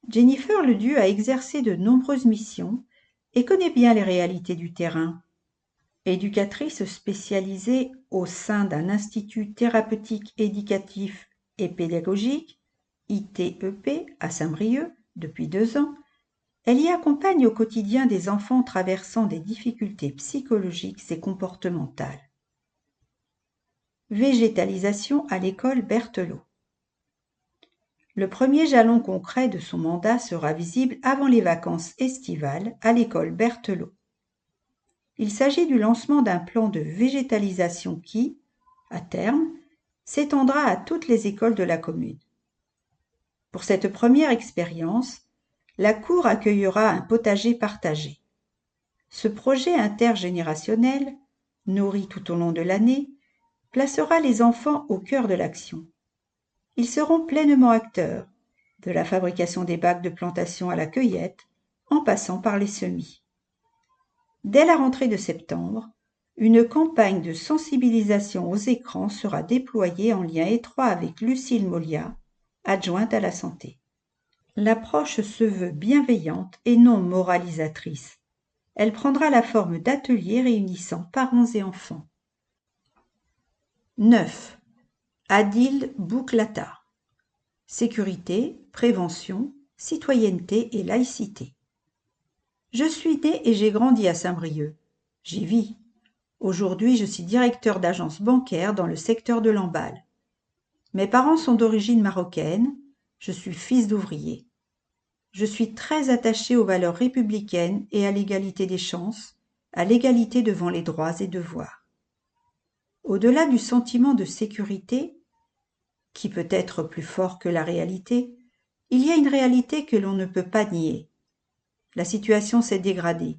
Jennifer Ledu a exercé de nombreuses missions et connaît bien les réalités du terrain. Éducatrice spécialisée au sein d'un institut thérapeutique éducatif et pédagogique, ITEP, à Saint-Brieuc, depuis 2 ans, elle y accompagne au quotidien des enfants traversant des difficultés psychologiques et comportementales. Végétalisation à l'école Berthelot. Le premier jalon concret de son mandat sera visible avant les vacances estivales à l'école Berthelot. Il s'agit du lancement d'un plan de végétalisation qui, à terme, s'étendra à toutes les écoles de la commune. Pour cette première expérience, la cour accueillera un potager partagé. Ce projet intergénérationnel, nourri tout au long de l'année, placera les enfants au cœur de l'action. Ils seront pleinement acteurs, de la fabrication des bacs de plantation à la cueillette, en passant par les semis. Dès la rentrée de septembre, une campagne de sensibilisation aux écrans sera déployée en lien étroit avec Lucille Molia, adjointe à la santé. L'approche se veut bienveillante et non moralisatrice. Elle prendra la forme d'ateliers réunissant parents et enfants. 9. Adil Bouklata. Sécurité, prévention, citoyenneté et laïcité. Je suis né et j'ai grandi à Saint-Brieuc. J'y vis. Aujourd'hui, je suis directeur d'agence bancaire dans le secteur de Lamballe. Mes parents sont d'origine marocaine, je suis fils d'ouvrier. Je suis très attaché aux valeurs républicaines et à l'égalité des chances, à l'égalité devant les droits et devoirs. Au-delà du sentiment de sécurité, qui peut être plus fort que la réalité, il y a une réalité que l'on ne peut pas nier. La situation s'est dégradée.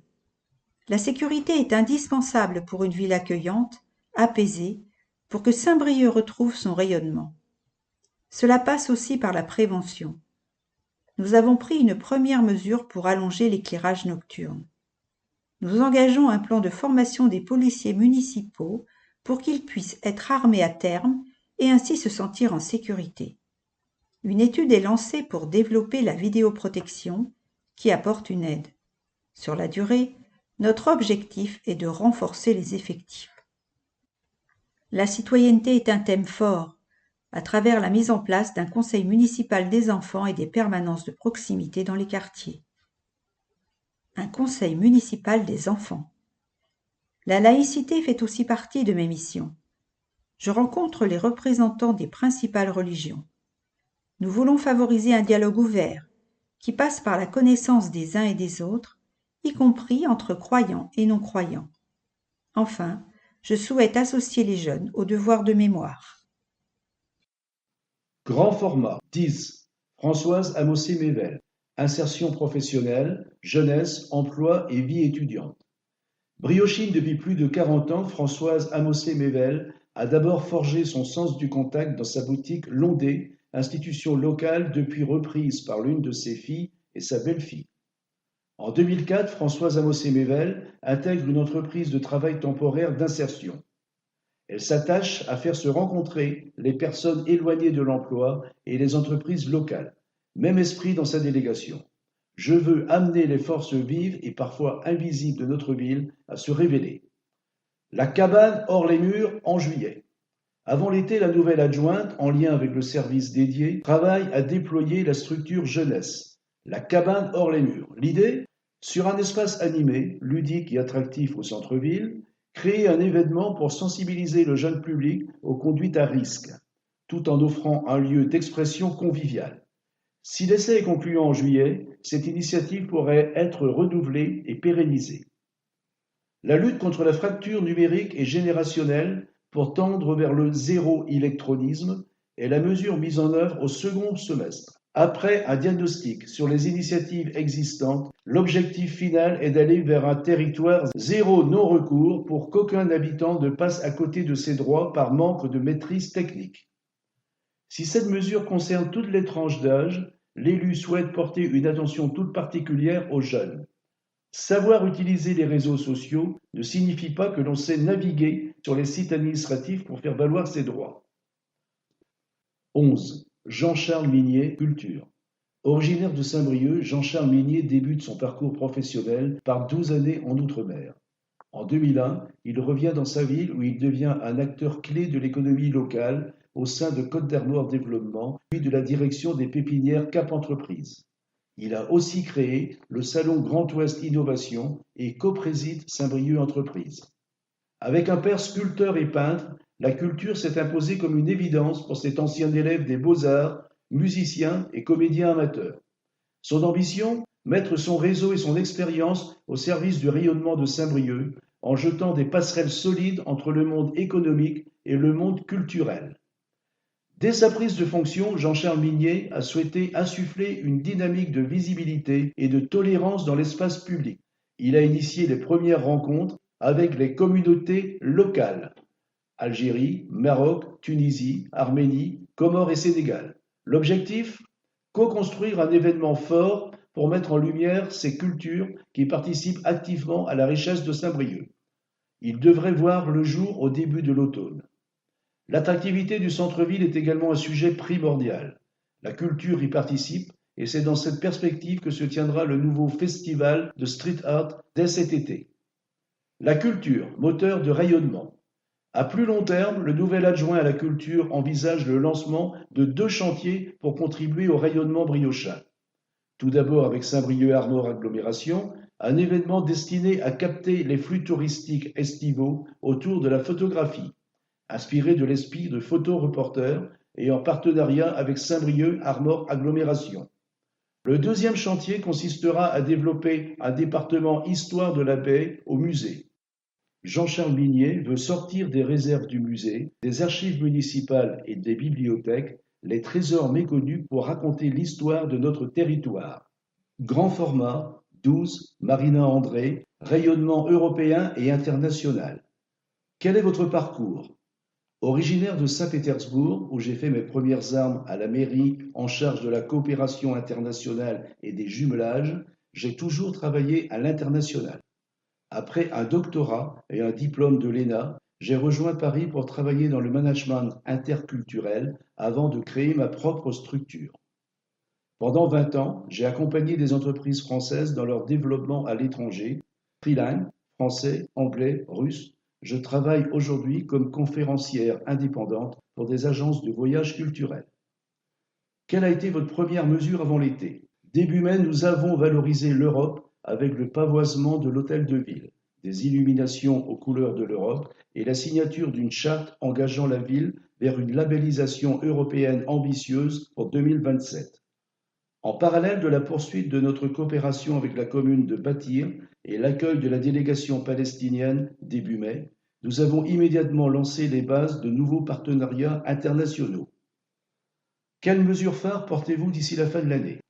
La sécurité est indispensable pour une ville accueillante, apaisée, pour que Saint-Brieuc retrouve son rayonnement. Cela passe aussi par la prévention. Nous avons pris une première mesure pour allonger l'éclairage nocturne. Nous engageons un plan de formation des policiers municipaux pour qu'ils puissent être armés à terme et ainsi se sentir en sécurité. Une étude est lancée pour développer la vidéoprotection qui apporte une aide. Sur la durée, notre objectif est de renforcer les effectifs. La citoyenneté est un thème fort, à travers la mise en place d'un conseil municipal des enfants et des permanences de proximité dans les quartiers. Un conseil municipal des enfants. La laïcité fait aussi partie de mes missions. Je rencontre les représentants des principales religions. Nous voulons favoriser un dialogue ouvert, qui passe par la connaissance des uns et des autres, y compris entre croyants et non-croyants. Enfin, je souhaite associer les jeunes au devoir de mémoire. Grand format 10. Françoise Amossé-Mével. Insertion professionnelle, jeunesse, emploi et vie étudiante. Briochine depuis plus de 40 ans, Françoise Amossé-Mével a d'abord forgé son sens du contact dans sa boutique Londé, institution locale depuis reprise par l'une de ses filles et sa belle-fille. En 2004, Françoise Amossé-Mével intègre une entreprise de travail temporaire d'insertion. Elle s'attache à faire se rencontrer les personnes éloignées de l'emploi et les entreprises locales. Même esprit dans sa délégation. Je veux amener les forces vives et parfois invisibles de notre ville à se révéler. La cabane hors les murs en juillet. Avant l'été, la nouvelle adjointe, en lien avec le service dédié, travaille à déployer la structure jeunesse. La cabane hors les murs. L'idée ? Sur un espace animé, ludique et attractif au centre-ville, créer un événement pour sensibiliser le jeune public aux conduites à risque, tout en offrant un lieu d'expression convivial. Si l'essai est concluant en juillet, cette initiative pourrait être renouvelée et pérennisée. La lutte contre la fracture numérique et générationnelle pour tendre vers le zéro électronisme est la mesure mise en œuvre au second semestre. Après un diagnostic sur les initiatives existantes, l'objectif final est d'aller vers un territoire zéro non-recours pour qu'aucun habitant ne passe à côté de ses droits par manque de maîtrise technique. Si cette mesure concerne toutes les tranches d'âge, l'élu souhaite porter une attention toute particulière aux jeunes. Savoir utiliser les réseaux sociaux ne signifie pas que l'on sait naviguer sur les sites administratifs pour faire valoir ses droits. 11. Jean-Charles Minier, culture. Originaire de Saint-Brieuc, Jean-Charles Minier débute son parcours professionnel par 12 années en Outre-mer. En 2001, il revient dans sa ville où il devient un acteur clé de l'économie locale au sein de Côte d'Armor Développement, puis de la direction des pépinières Cap Entreprise. Il a aussi créé le salon Grand Ouest Innovation et copréside Saint-Brieuc Entreprise. Avec un père sculpteur et peintre, la culture s'est imposée comme une évidence pour cet ancien élève des beaux-arts, musicien et comédien amateur. Son ambition ? Mettre son réseau et son expérience au service du rayonnement de Saint-Brieuc en jetant des passerelles solides entre le monde économique et le monde culturel. Dès sa prise de fonction, Jean-Charles Minier a souhaité insuffler une dynamique de visibilité et de tolérance dans l'espace public. Il a initié les premières rencontres avec les communautés locales. Algérie, Maroc, Tunisie, Arménie, Comores et Sénégal. L'objectif ? Co-construire un événement fort pour mettre en lumière ces cultures qui participent activement à la richesse de Saint-Brieuc. Il devrait voir le jour au début de l'automne. L'attractivité du centre-ville est également un sujet primordial. La culture y participe et c'est dans cette perspective que se tiendra le nouveau festival de street art dès cet été. La culture, moteur de rayonnement. À plus long terme, le nouvel adjoint à la culture envisage le lancement de 2 chantiers pour contribuer au rayonnement briochin. Tout d'abord avec Saint-Brieuc Armor Agglomération, un événement destiné à capter les flux touristiques estivaux autour de la photographie, inspiré de l'esprit de photoreporter et en partenariat avec Saint-Brieuc Armor Agglomération. Le deuxième chantier consistera à développer un département Histoire de la baie au musée. Jean-Charles Minier veut sortir des réserves du musée, des archives municipales et des bibliothèques, les trésors méconnus pour raconter l'histoire de notre territoire. Grand format, 12, Marina André, rayonnement européen et international. Quel est votre parcours ? Originaire de Saint-Pétersbourg, où j'ai fait mes premières armes à la mairie en charge de la coopération internationale et des jumelages, j'ai toujours travaillé à l'international. Après un doctorat et un diplôme de l'ENA, J'ai rejoint Paris pour travailler dans le management interculturel avant de créer ma propre structure. Pendant 20 ans, j'ai accompagné des entreprises françaises dans leur développement à l'étranger, trilingue, français, anglais, russe. Je travaille aujourd'hui comme conférencière indépendante pour des agences de voyage culturels. Quelle a été votre première mesure avant l'été? Début mai, nous avons valorisé l'Europe avec le pavoisement de l'hôtel de ville, des illuminations aux couleurs de l'Europe et la signature d'une charte engageant la ville vers une labellisation européenne ambitieuse pour 2027. En parallèle de la poursuite de notre coopération avec la commune de Batir et l'accueil de la délégation palestinienne début mai, nous avons immédiatement lancé les bases de nouveaux partenariats internationaux. Quelles mesures phares portez-vous d'ici la fin de l'année?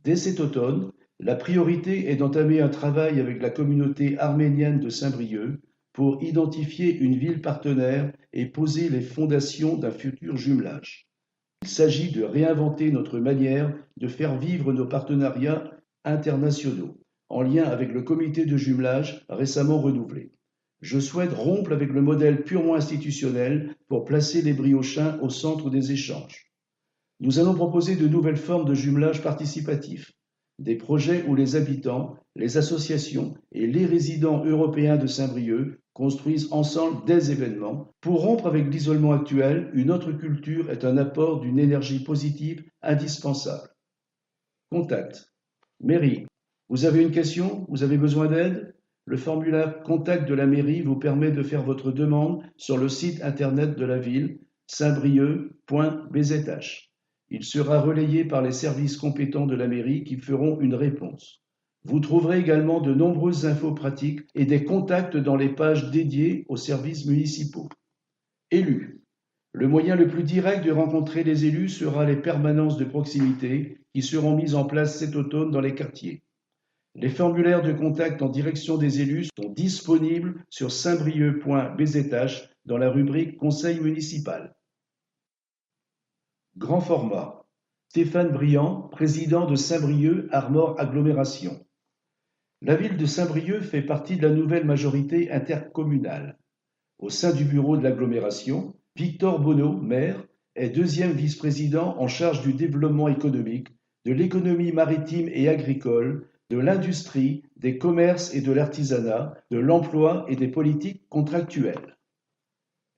Dès cet automne, la priorité est d'entamer un travail avec la communauté arménienne de Saint-Brieuc pour identifier une ville partenaire et poser les fondations d'un futur jumelage. Il s'agit de réinventer notre manière de faire vivre nos partenariats internationaux, en lien avec le comité de jumelage récemment renouvelé. Je souhaite rompre avec le modèle purement institutionnel pour placer les Briochins au centre des échanges. Nous allons proposer de nouvelles formes de jumelage participatif, des projets où les habitants, les associations et les résidents européens de Saint-Brieuc construisent ensemble des événements. Pour rompre avec l'isolement actuel, une autre culture est un apport d'une énergie positive indispensable. Contact. Mairie. Vous avez une question? Vous avez besoin d'aide? Le formulaire Contact de la mairie vous permet de faire votre demande sur le site internet de la ville, saintbrieuc.bzh. Il sera relayé par les services compétents de la mairie qui feront une réponse. Vous trouverez également de nombreuses infos pratiques et des contacts dans les pages dédiées aux services municipaux. Élus. Le moyen le plus direct de rencontrer les élus sera les permanences de proximité qui seront mises en place cet automne dans les quartiers. Les formulaires de contact en direction des élus sont disponibles sur saintbrieuc.bzh dans la rubrique Conseil municipal. Grand format. Stéphane Briand, président de Saint-Brieuc Armor Agglomération. La ville de Saint-Brieuc fait partie de la nouvelle majorité intercommunale. Au sein du bureau de l'agglomération, Victor Bonneau, maire, est deuxième vice-président en charge du développement économique, de l'économie maritime et agricole, de l'industrie, des commerces et de l'artisanat, de l'emploi et des politiques contractuelles.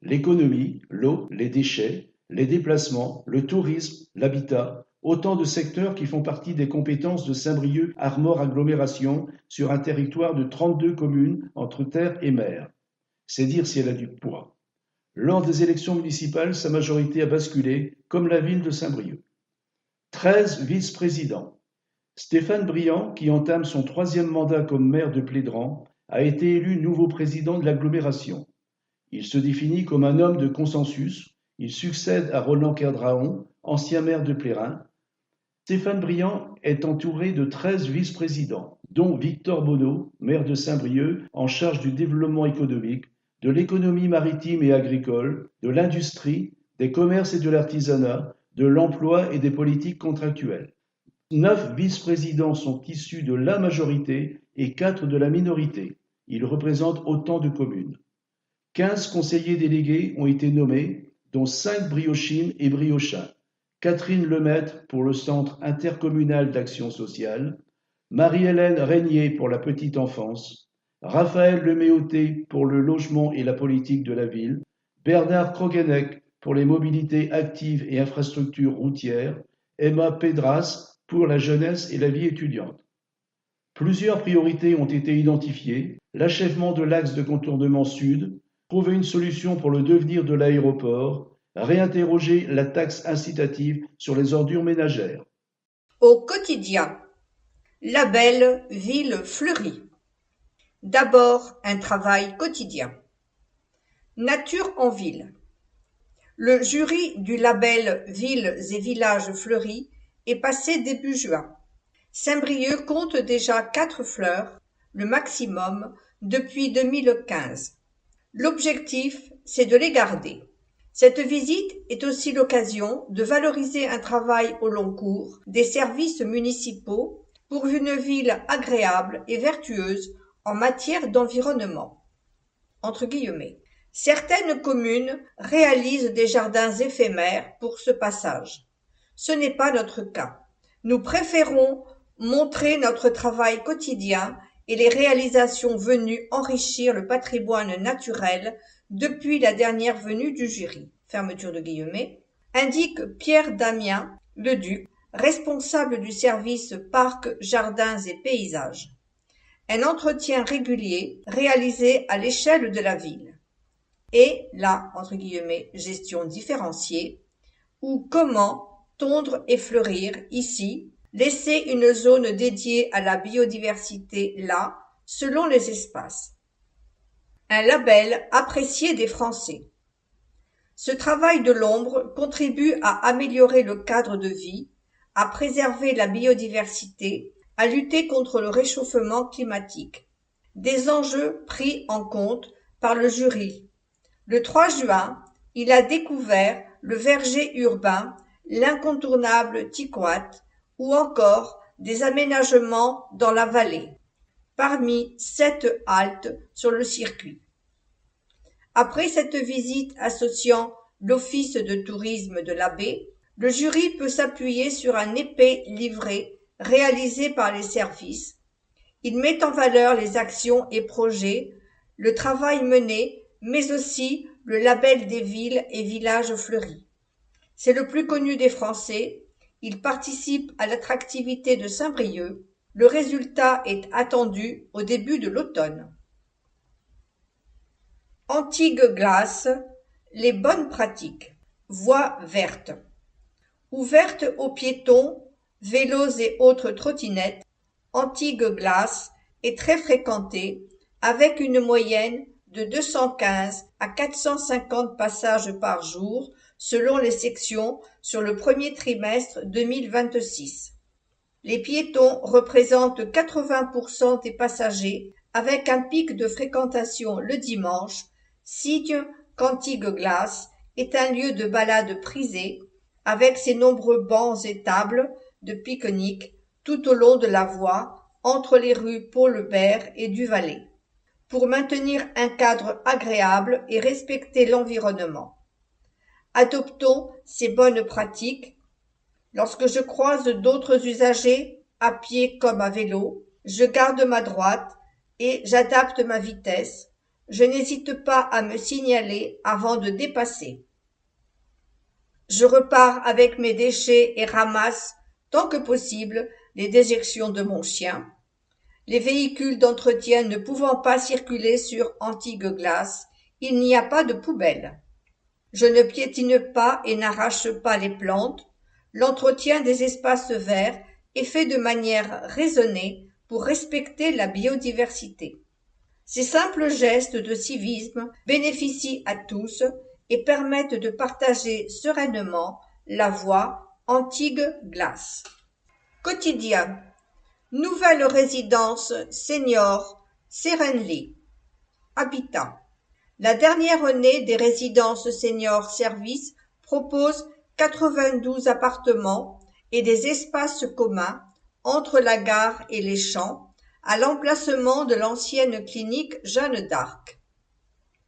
L'économie, l'eau, les déchets, les déplacements, le tourisme, l'habitat, autant de secteurs qui font partie des compétences de Saint-Brieuc Armor Agglomération sur un territoire de 32 communes entre terre et mer. C'est dire si elle a du poids. Lors des élections municipales, sa majorité a basculé, comme la ville de Saint-Brieuc. 13 vice-présidents. Stéphane Briand, qui entame son 3e mandat comme maire de Plédran, a été élu nouveau président de l'agglomération. Il se définit comme un homme de consensus. Il succède à Roland Kerdraon, ancien maire de Plérin. Stéphane Briand est entouré de 13 vice-présidents, dont Victor Bonneau, maire de Saint-Brieuc, en charge du développement économique, de l'économie maritime et agricole, de l'industrie, des commerces et de l'artisanat, de l'emploi et des politiques contractuelles. 9 vice-présidents sont issus de la majorité et 4 de la minorité. Ils représentent autant de communes. 15 conseillers délégués ont été nommés, dont 5 briochines et briochins. Catherine Lemaître pour le Centre intercommunal d'action sociale, Marie-Hélène Régnier pour la petite enfance, Raphaël Leméoté pour le logement et la politique de la ville, Bernard Krogenek pour les mobilités actives et infrastructures routières, Emma Pedras pour la jeunesse et la vie étudiante. Plusieurs priorités ont été identifiées, l'achèvement de l'axe de contournement sud, trouver une solution pour le devenir de l'aéroport, réinterroger la taxe incitative sur les ordures ménagères. Au quotidien, label Ville fleurie. D'abord, un travail quotidien. Nature en ville. Le jury du label Villes et villages fleuris est passé début juin. Saint-Brieuc compte déjà 4 fleurs, le maximum, depuis 2015. L'objectif, c'est de les garder. Cette visite est aussi l'occasion de valoriser un travail au long cours des services municipaux pour une ville agréable et vertueuse en matière d'environnement. Entre guillemets. Certaines communes réalisent des jardins éphémères pour ce passage. Ce n'est pas notre cas. Nous préférons montrer notre travail quotidien et les réalisations venues enrichir le patrimoine naturel depuis la dernière venue du jury. Fermeture de guillemets. Indique Pierre Damien Leduc, responsable du service Parcs, Jardins et Paysages. Un entretien régulier réalisé à l'échelle de la ville. Et la entre guillemets, gestion différenciée, ou comment tondre et fleurir ici, laisser une zone dédiée à la biodiversité là, selon les espaces. Un label apprécié des Français. Ce travail de l'ombre contribue à améliorer le cadre de vie, à préserver la biodiversité, à lutter contre le réchauffement climatique. Des enjeux pris en compte par le jury. Le 3 juin, il a découvert le verger urbain, l'incontournable Tiquat, ou encore des aménagements dans la vallée, parmi 7 haltes sur le circuit. Après cette visite associant l'Office de tourisme de la baie, le jury peut s'appuyer sur un épais livret réalisé par les services. Il met en valeur les actions et projets, le travail mené, mais aussi le label des villes et villages fleuris. C'est le plus connu des Français. Il participe à l'attractivité de Saint-Brieuc. Le résultat est attendu au début de l'automne. Antigues-Glace, les bonnes pratiques. Voies vertes. Ouverte aux piétons, vélos et autres trottinettes, Antigues-Glace est très fréquentée, avec une moyenne de 215 à 450 passages par jour selon les sections sur le premier trimestre 2026. Les piétons représentent 80% des passagers, avec un pic de fréquentation le dimanche, signe qu'Antigues-Glace est un lieu de balade prisé, avec ses nombreux bancs et tables de pique-nique tout au long de la voie entre les rues Paul-Bert et du Valais, pour maintenir un cadre agréable et respecter l'environnement. Adoptons ces bonnes pratiques. Lorsque je croise d'autres usagers, à pied comme à vélo, je garde ma droite et j'adapte ma vitesse. Je n'hésite pas à me signaler avant de dépasser. Je repars avec mes déchets et ramasse, tant que possible, les déjections de mon chien. Les véhicules d'entretien ne pouvant pas circuler sur Antigues-Glace, il n'y a pas de poubelle. Je ne piétine pas et n'arrache pas les plantes. L'entretien des espaces verts est fait de manière raisonnée pour respecter la biodiversité. Ces simples gestes de civisme bénéficient à tous et permettent de partager sereinement la voie Antigues-Glace. Quotidien. Nouvelle résidence senior Serenly. Habitat. La dernière année des résidences seniors services propose 92 appartements et des espaces communs entre la gare et les champs, à l'emplacement de l'ancienne clinique Jeanne d'Arc.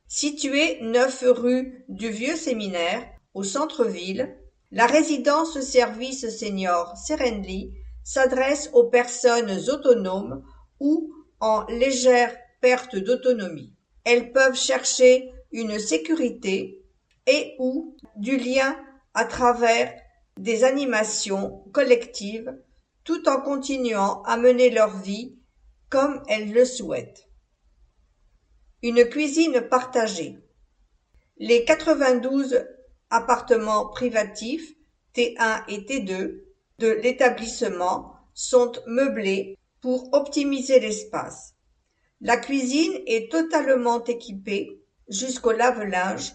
Située 9 rue du Vieux Séminaire, au centre-ville, la résidence service senior Serenly s'adresse aux personnes autonomes ou en légère perte d'autonomie. Elles peuvent chercher une sécurité et ou du lien à travers des animations collectives tout en continuant à mener leur vie comme elles le souhaitent. Une cuisine partagée. Les 92 appartements privatifs T1 et T2 de l'établissement sont meublés pour optimiser l'espace. La cuisine est totalement équipée jusqu'au lave-linge,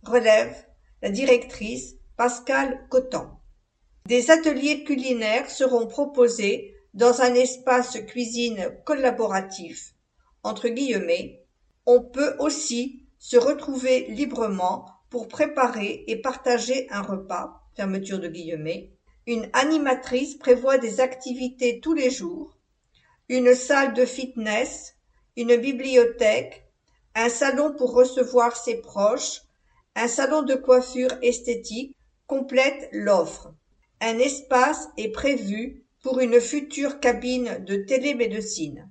relève la directrice Pascale Cotan. Des ateliers culinaires seront proposés dans un espace cuisine collaboratif, entre guillemets. On peut aussi se retrouver librement pour préparer et partager un repas, fermeture de guillemets. Une animatrice prévoit des activités tous les jours, une salle de fitness, une bibliothèque, un salon pour recevoir ses proches, un salon de coiffure esthétique complètent l'offre. Un espace est prévu pour une future cabine de télémédecine.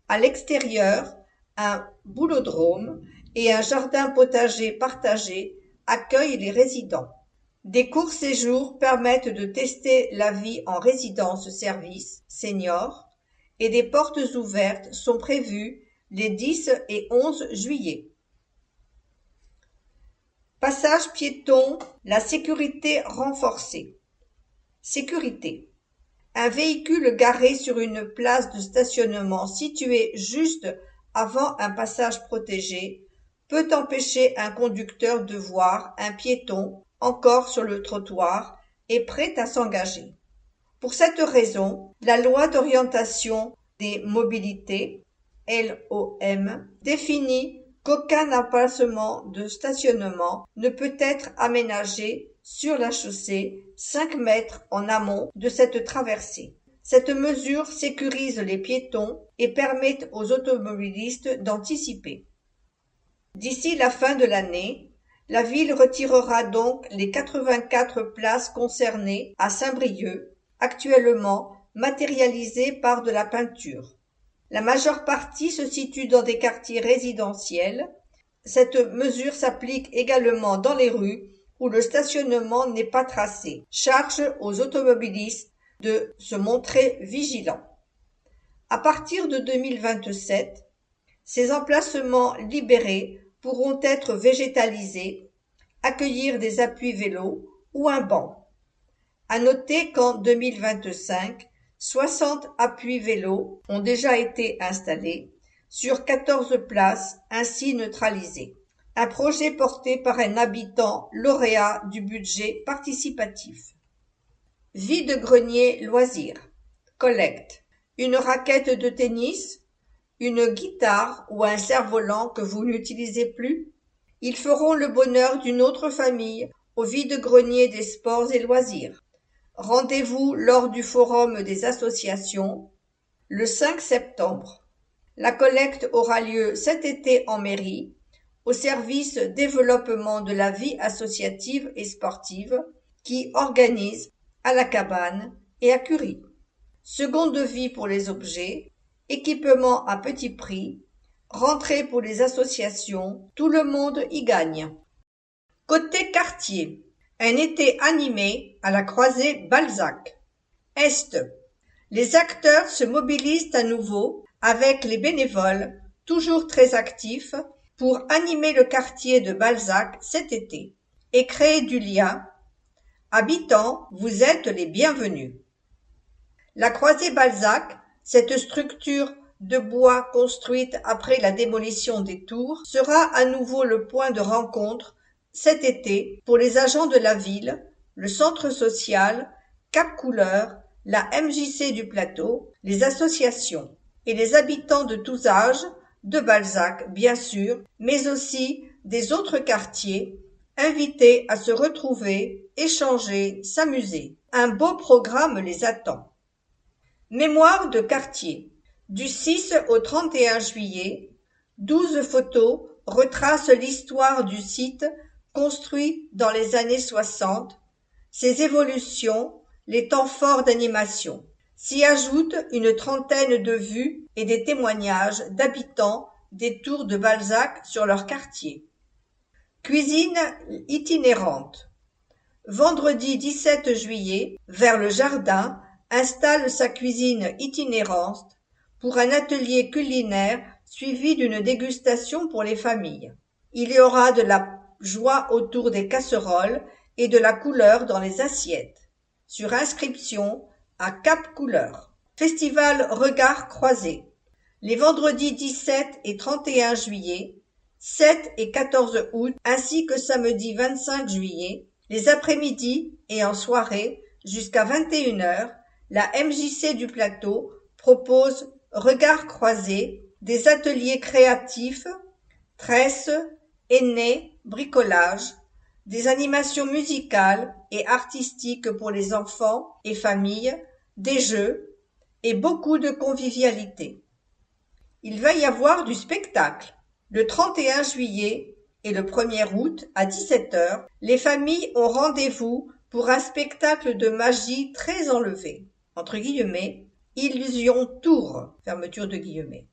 À l'extérieur, un boulodrome et un jardin potager partagé accueillent les résidents. Des courts séjours permettent de tester la vie en résidence-service senior et des portes ouvertes sont prévues les 10 et 11 juillet. Passage piéton, la sécurité renforcée. Sécurité. Un véhicule garé sur une place de stationnement située juste avant un passage protégé peut empêcher un conducteur de voir un piéton encore sur le trottoir et prêt à s'engager. Pour cette raison, la loi d'orientation des mobilités, LOM, définit qu'aucun emplacement de stationnement ne peut être aménagé sur la chaussée 5 mètres en amont de cette traversée. Cette mesure sécurise les piétons et permet aux automobilistes d'anticiper. D'ici la fin de l'année, la ville retirera donc les 84 places concernées à Saint-Brieuc, actuellement matérialisées par de la peinture. La majeure partie se situe dans des quartiers résidentiels. Cette mesure s'applique également dans les rues où le stationnement n'est pas tracé. Charge aux automobilistes de se montrer vigilants. À partir de 2027, ces emplacements libérés pourront être végétalisés, accueillir des appuis vélos ou un banc. À noter qu'en 2025, 60 appuis vélos ont déjà été installés sur 14 places ainsi neutralisées. Un projet porté par un habitant lauréat du budget participatif. Vide-grenier loisirs. Collecte. Une raquette de tennis, une guitare ou un cerf-volant que vous n'utilisez plus. Ils feront le bonheur d'une autre famille au vide-grenier des sports et loisirs. Rendez-vous lors du forum des associations le 5 septembre. La collecte aura lieu cet été en mairie, au service développement de la vie associative et sportive qui organise à la Cabane et à Curie. Seconde vie pour les objets, équipement à petit prix, rentrée pour les associations, tout le monde y gagne. Côté quartier, un été animé à la croisée Balzac. Est. Les acteurs se mobilisent à nouveau avec les bénévoles, toujours très actifs, pour animer le quartier de Balzac cet été et créer du lien. Habitants, vous êtes les bienvenus. La croisée Balzac, cette structure de bois construite après la démolition des tours, sera à nouveau le point de rencontre cet été pour les agents de la ville, le centre social, Cap Couleur, la MJC du plateau, les associations et les habitants de tous âges, de Balzac bien sûr, mais aussi des autres quartiers, invités à se retrouver, échanger, s'amuser. Un beau programme les attend. Mémoire de quartier. Du 6 au 31 juillet, 12 photos retracent l'histoire du site construit dans les années 60, ses évolutions, les temps forts d'animation. S'y ajoutent une trentaine de vues et des témoignages d'habitants des tours de Balzac sur leur quartier. Cuisine itinérante. Vendredi 17 juillet, vers le jardin, installe sa cuisine itinérante pour un atelier culinaire suivi d'une dégustation pour les familles. Il y aura de la joie autour des casseroles et de la couleur dans les assiettes. Sur inscription à Cap Couleur. Festival Regards croisés. Les vendredis 17 et 31 juillet, 7 et 14 août, ainsi que samedi 25 juillet, les après-midi et en soirée, jusqu'à 21h, la MJC du plateau propose Regards croisés, des ateliers créatifs, tresse, aînés, bricolage, des animations musicales et artistiques pour les enfants et familles, des jeux et beaucoup de convivialité. Il va y avoir du spectacle. Le 31 juillet et le 1er août à 17h, les familles ont rendez-vous pour un spectacle de magie très enlevé, entre guillemets, Illusion Tour, fermeture de guillemets.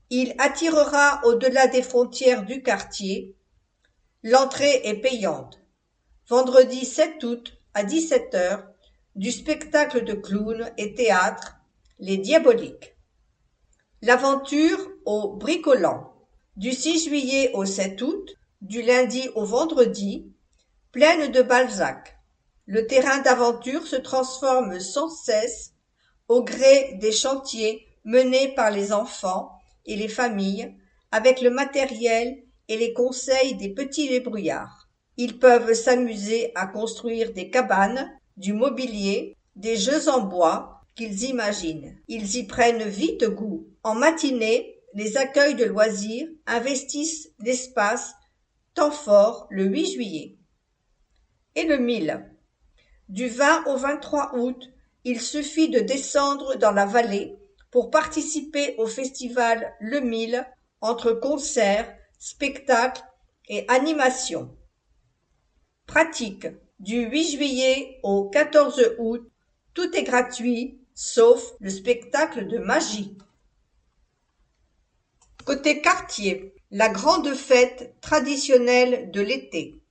Il attirera au-delà des frontières du quartier. L'entrée est payante. Vendredi 7 août à 17h, du spectacle de clowns et théâtre, Les Diaboliques. L'aventure au Bricoland. Du 6 juillet au 7 août, du lundi au vendredi, Plaine de Balzac. Le terrain d'aventure se transforme sans cesse au gré des chantiers menés par les enfants et les familles avec le matériel et les conseils des petits débrouillards. Ils peuvent s'amuser à construire des cabanes, du mobilier, des jeux en bois qu'ils imaginent. Ils y prennent vite goût. En matinée, les accueils de loisirs investissent l'espace temps fort le 8 juillet. Et le 1000. Du 20 au 23 août, il suffit de descendre dans la vallée pour participer au festival Le 1000 entre concerts, spectacles et animations. Pratique. Du 8 juillet au 14 août, tout est gratuit sauf le spectacle de magie. Côté quartier, la grande fête traditionnelle de l'été.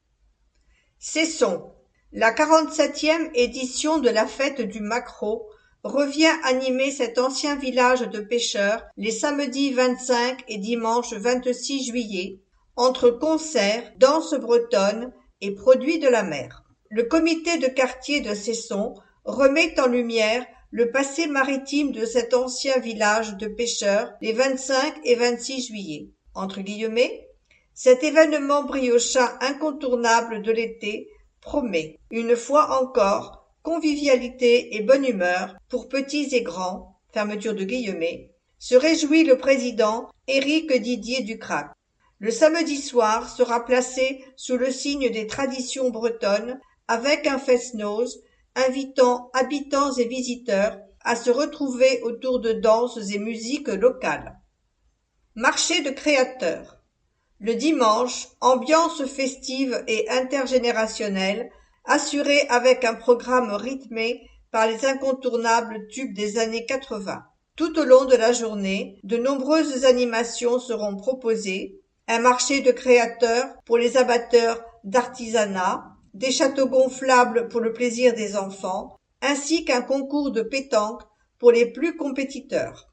Cesson. La 47e édition de la fête du maquereau revient animer cet ancien village de pêcheurs les samedis 25 et dimanche 26 juillet, entre concerts, danses bretonnes et produits de la mer. Le comité de quartier de Cesson remet en lumière le passé maritime de cet ancien village de pêcheurs les 25 et 26 juillet. Entre guillemets, cet événement briochin incontournable de l'été promet, une fois encore, convivialité et bonne humeur pour petits et grands, fermeture de guillemets, se réjouit le président Éric Didier Ducrac. Le samedi soir sera placé sous le signe des traditions bretonnes avec un fest-noz invitant habitants et visiteurs à se retrouver autour de danses et musiques locales. Marché de créateurs. Le dimanche, ambiance festive et intergénérationnelle, assurée avec un programme rythmé par les incontournables tubes des années 80. Tout au long de la journée, de nombreuses animations seront proposées, un marché de créateurs pour les amateurs d'artisanat, des châteaux gonflables pour le plaisir des enfants, ainsi qu'un concours de pétanque pour les plus compétiteurs.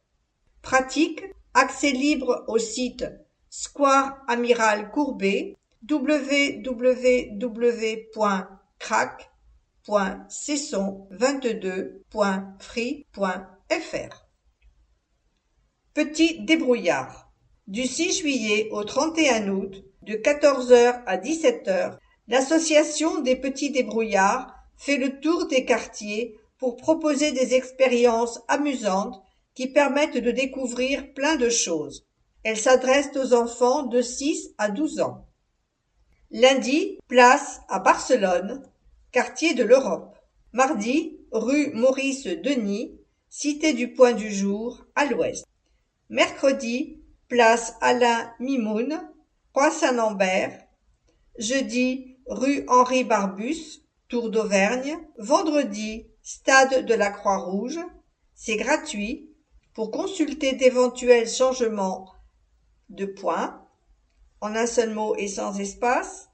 Pratique, accès libre au site Square Amiral Courbet, www.crac.cesson22.free.fr. Petit débrouillard. Du 6 juillet au 31 août, de 14h à 17h, l'association des petits débrouillards fait le tour des quartiers pour proposer des expériences amusantes qui permettent de découvrir plein de choses. Elle s'adresse aux enfants de 6 à 12 ans. Lundi, place à Barcelone, quartier de l'Europe. Mardi, rue Maurice Denis, cité du Point du Jour, à l'ouest. Mercredi, place Alain Mimoun, Roi Saint-Lambert. Jeudi, rue Henri Barbus, Tour d'Auvergne. Vendredi, stade de la Croix-Rouge. C'est gratuit. Pour consulter d'éventuels changements de points, en un seul mot et sans espace,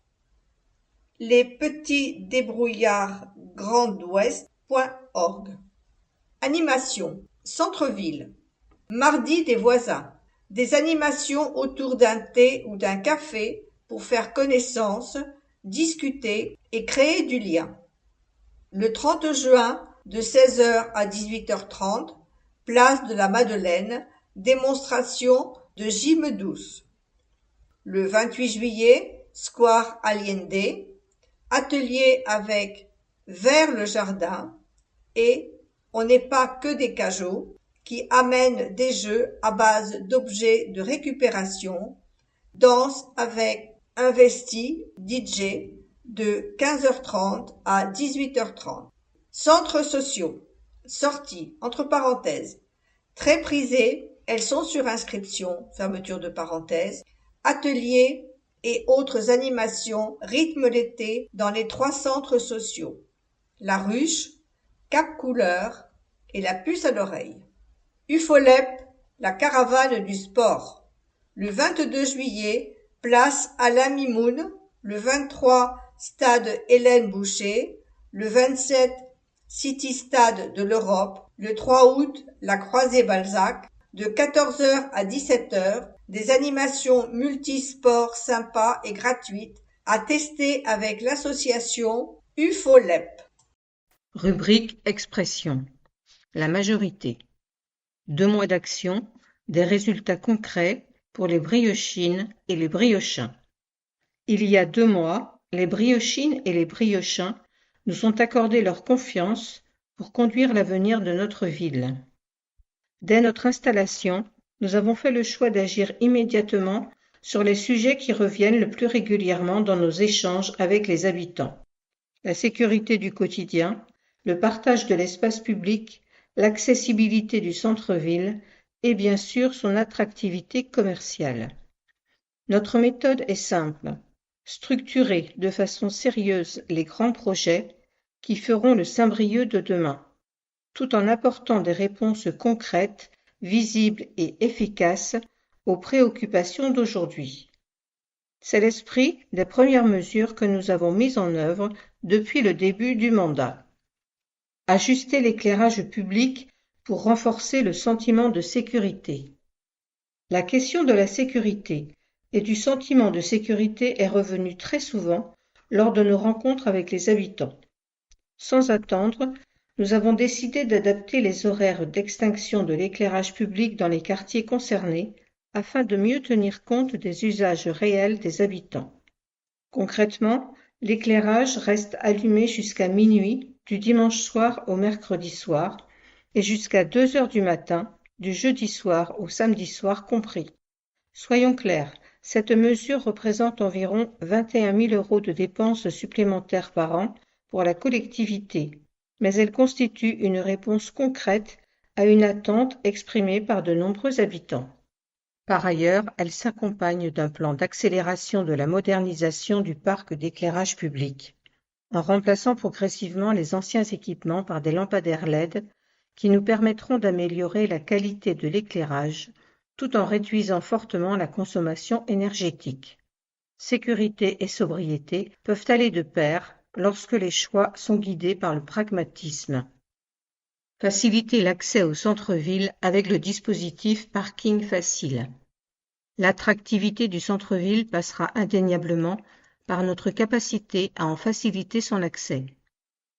lespetitsdébrouillardsgrandouest.org. Animation. Centre-ville. Mardi des voisins. Des animations autour d'un thé ou d'un café pour faire connaissance, discuter et créer du lien. Le 30 juin, de 16h à 18h30, place de la Madeleine, démonstration de gym douce. Le 28 juillet, Square Allende, atelier avec Vers le jardin et On n'est pas que des cajots, qui amènent des jeux à base d'objets de récupération, danse avec Investi DJ de 15h30 à 18h30. Centres sociaux. Sorties, entre parenthèses. Très prisées, elles sont sur inscription, fermeture de parenthèse, ateliers et autres animations rythment l'été dans les 3 centres sociaux, la Ruche, Cap Couleur et la Puce à l'oreille. UFOLEP, la caravane du sport. Le 22 juillet, place Alain Mimoun, le 23, stade Hélène Boucher, le 27, City Stade de l'Europe, le 3 août, la Croisée Balzac, de 14h à 17h, des animations multisports sympas et gratuites à tester avec l'association UFOLEP. Rubrique Expression. La majorité. 2 mois d'action, des résultats concrets pour les briochines et les briochins. Il y a 2 mois, les briochines et les briochins nous ont accordé leur confiance pour conduire l'avenir de notre ville. Dès notre installation, nous avons fait le choix d'agir immédiatement sur les sujets qui reviennent le plus régulièrement dans nos échanges avec les habitants. La sécurité du quotidien, le partage de l'espace public, l'accessibilité du centre-ville et bien sûr son attractivité commerciale. Notre méthode est simple, structurer de façon sérieuse les grands projets qui feront le Saint-Brieuc de demain, tout en apportant des réponses concrètes, visibles et efficaces aux préoccupations d'aujourd'hui. C'est l'esprit des premières mesures que nous avons mises en œuvre depuis le début du mandat. Ajuster l'éclairage public pour renforcer le sentiment de sécurité. La question de la sécurité et du sentiment de sécurité est revenue très souvent lors de nos rencontres avec les habitants. Sans attendre, nous avons décidé d'adapter les horaires d'extinction de l'éclairage public dans les quartiers concernés afin de mieux tenir compte des usages réels des habitants. Concrètement, l'éclairage reste allumé jusqu'à minuit du dimanche soir au mercredi soir et jusqu'à 2 heures du matin du jeudi soir au samedi soir compris. Soyons clairs, cette mesure représente environ 21 000 € de dépenses supplémentaires par an pour la collectivité, mais elle constitue une réponse concrète à une attente exprimée par de nombreux habitants. Par ailleurs, elle s'accompagne d'un plan d'accélération de la modernisation du parc d'éclairage public, en remplaçant progressivement les anciens équipements par des lampadaires LED qui nous permettront d'améliorer la qualité de l'éclairage tout en réduisant fortement la consommation énergétique. Sécurité et sobriété peuvent aller de pair lorsque les choix sont guidés par le pragmatisme. Faciliter l'accès au centre-ville avec le dispositif Parking Facile. L'attractivité du centre-ville passera indéniablement par notre capacité à en faciliter son accès.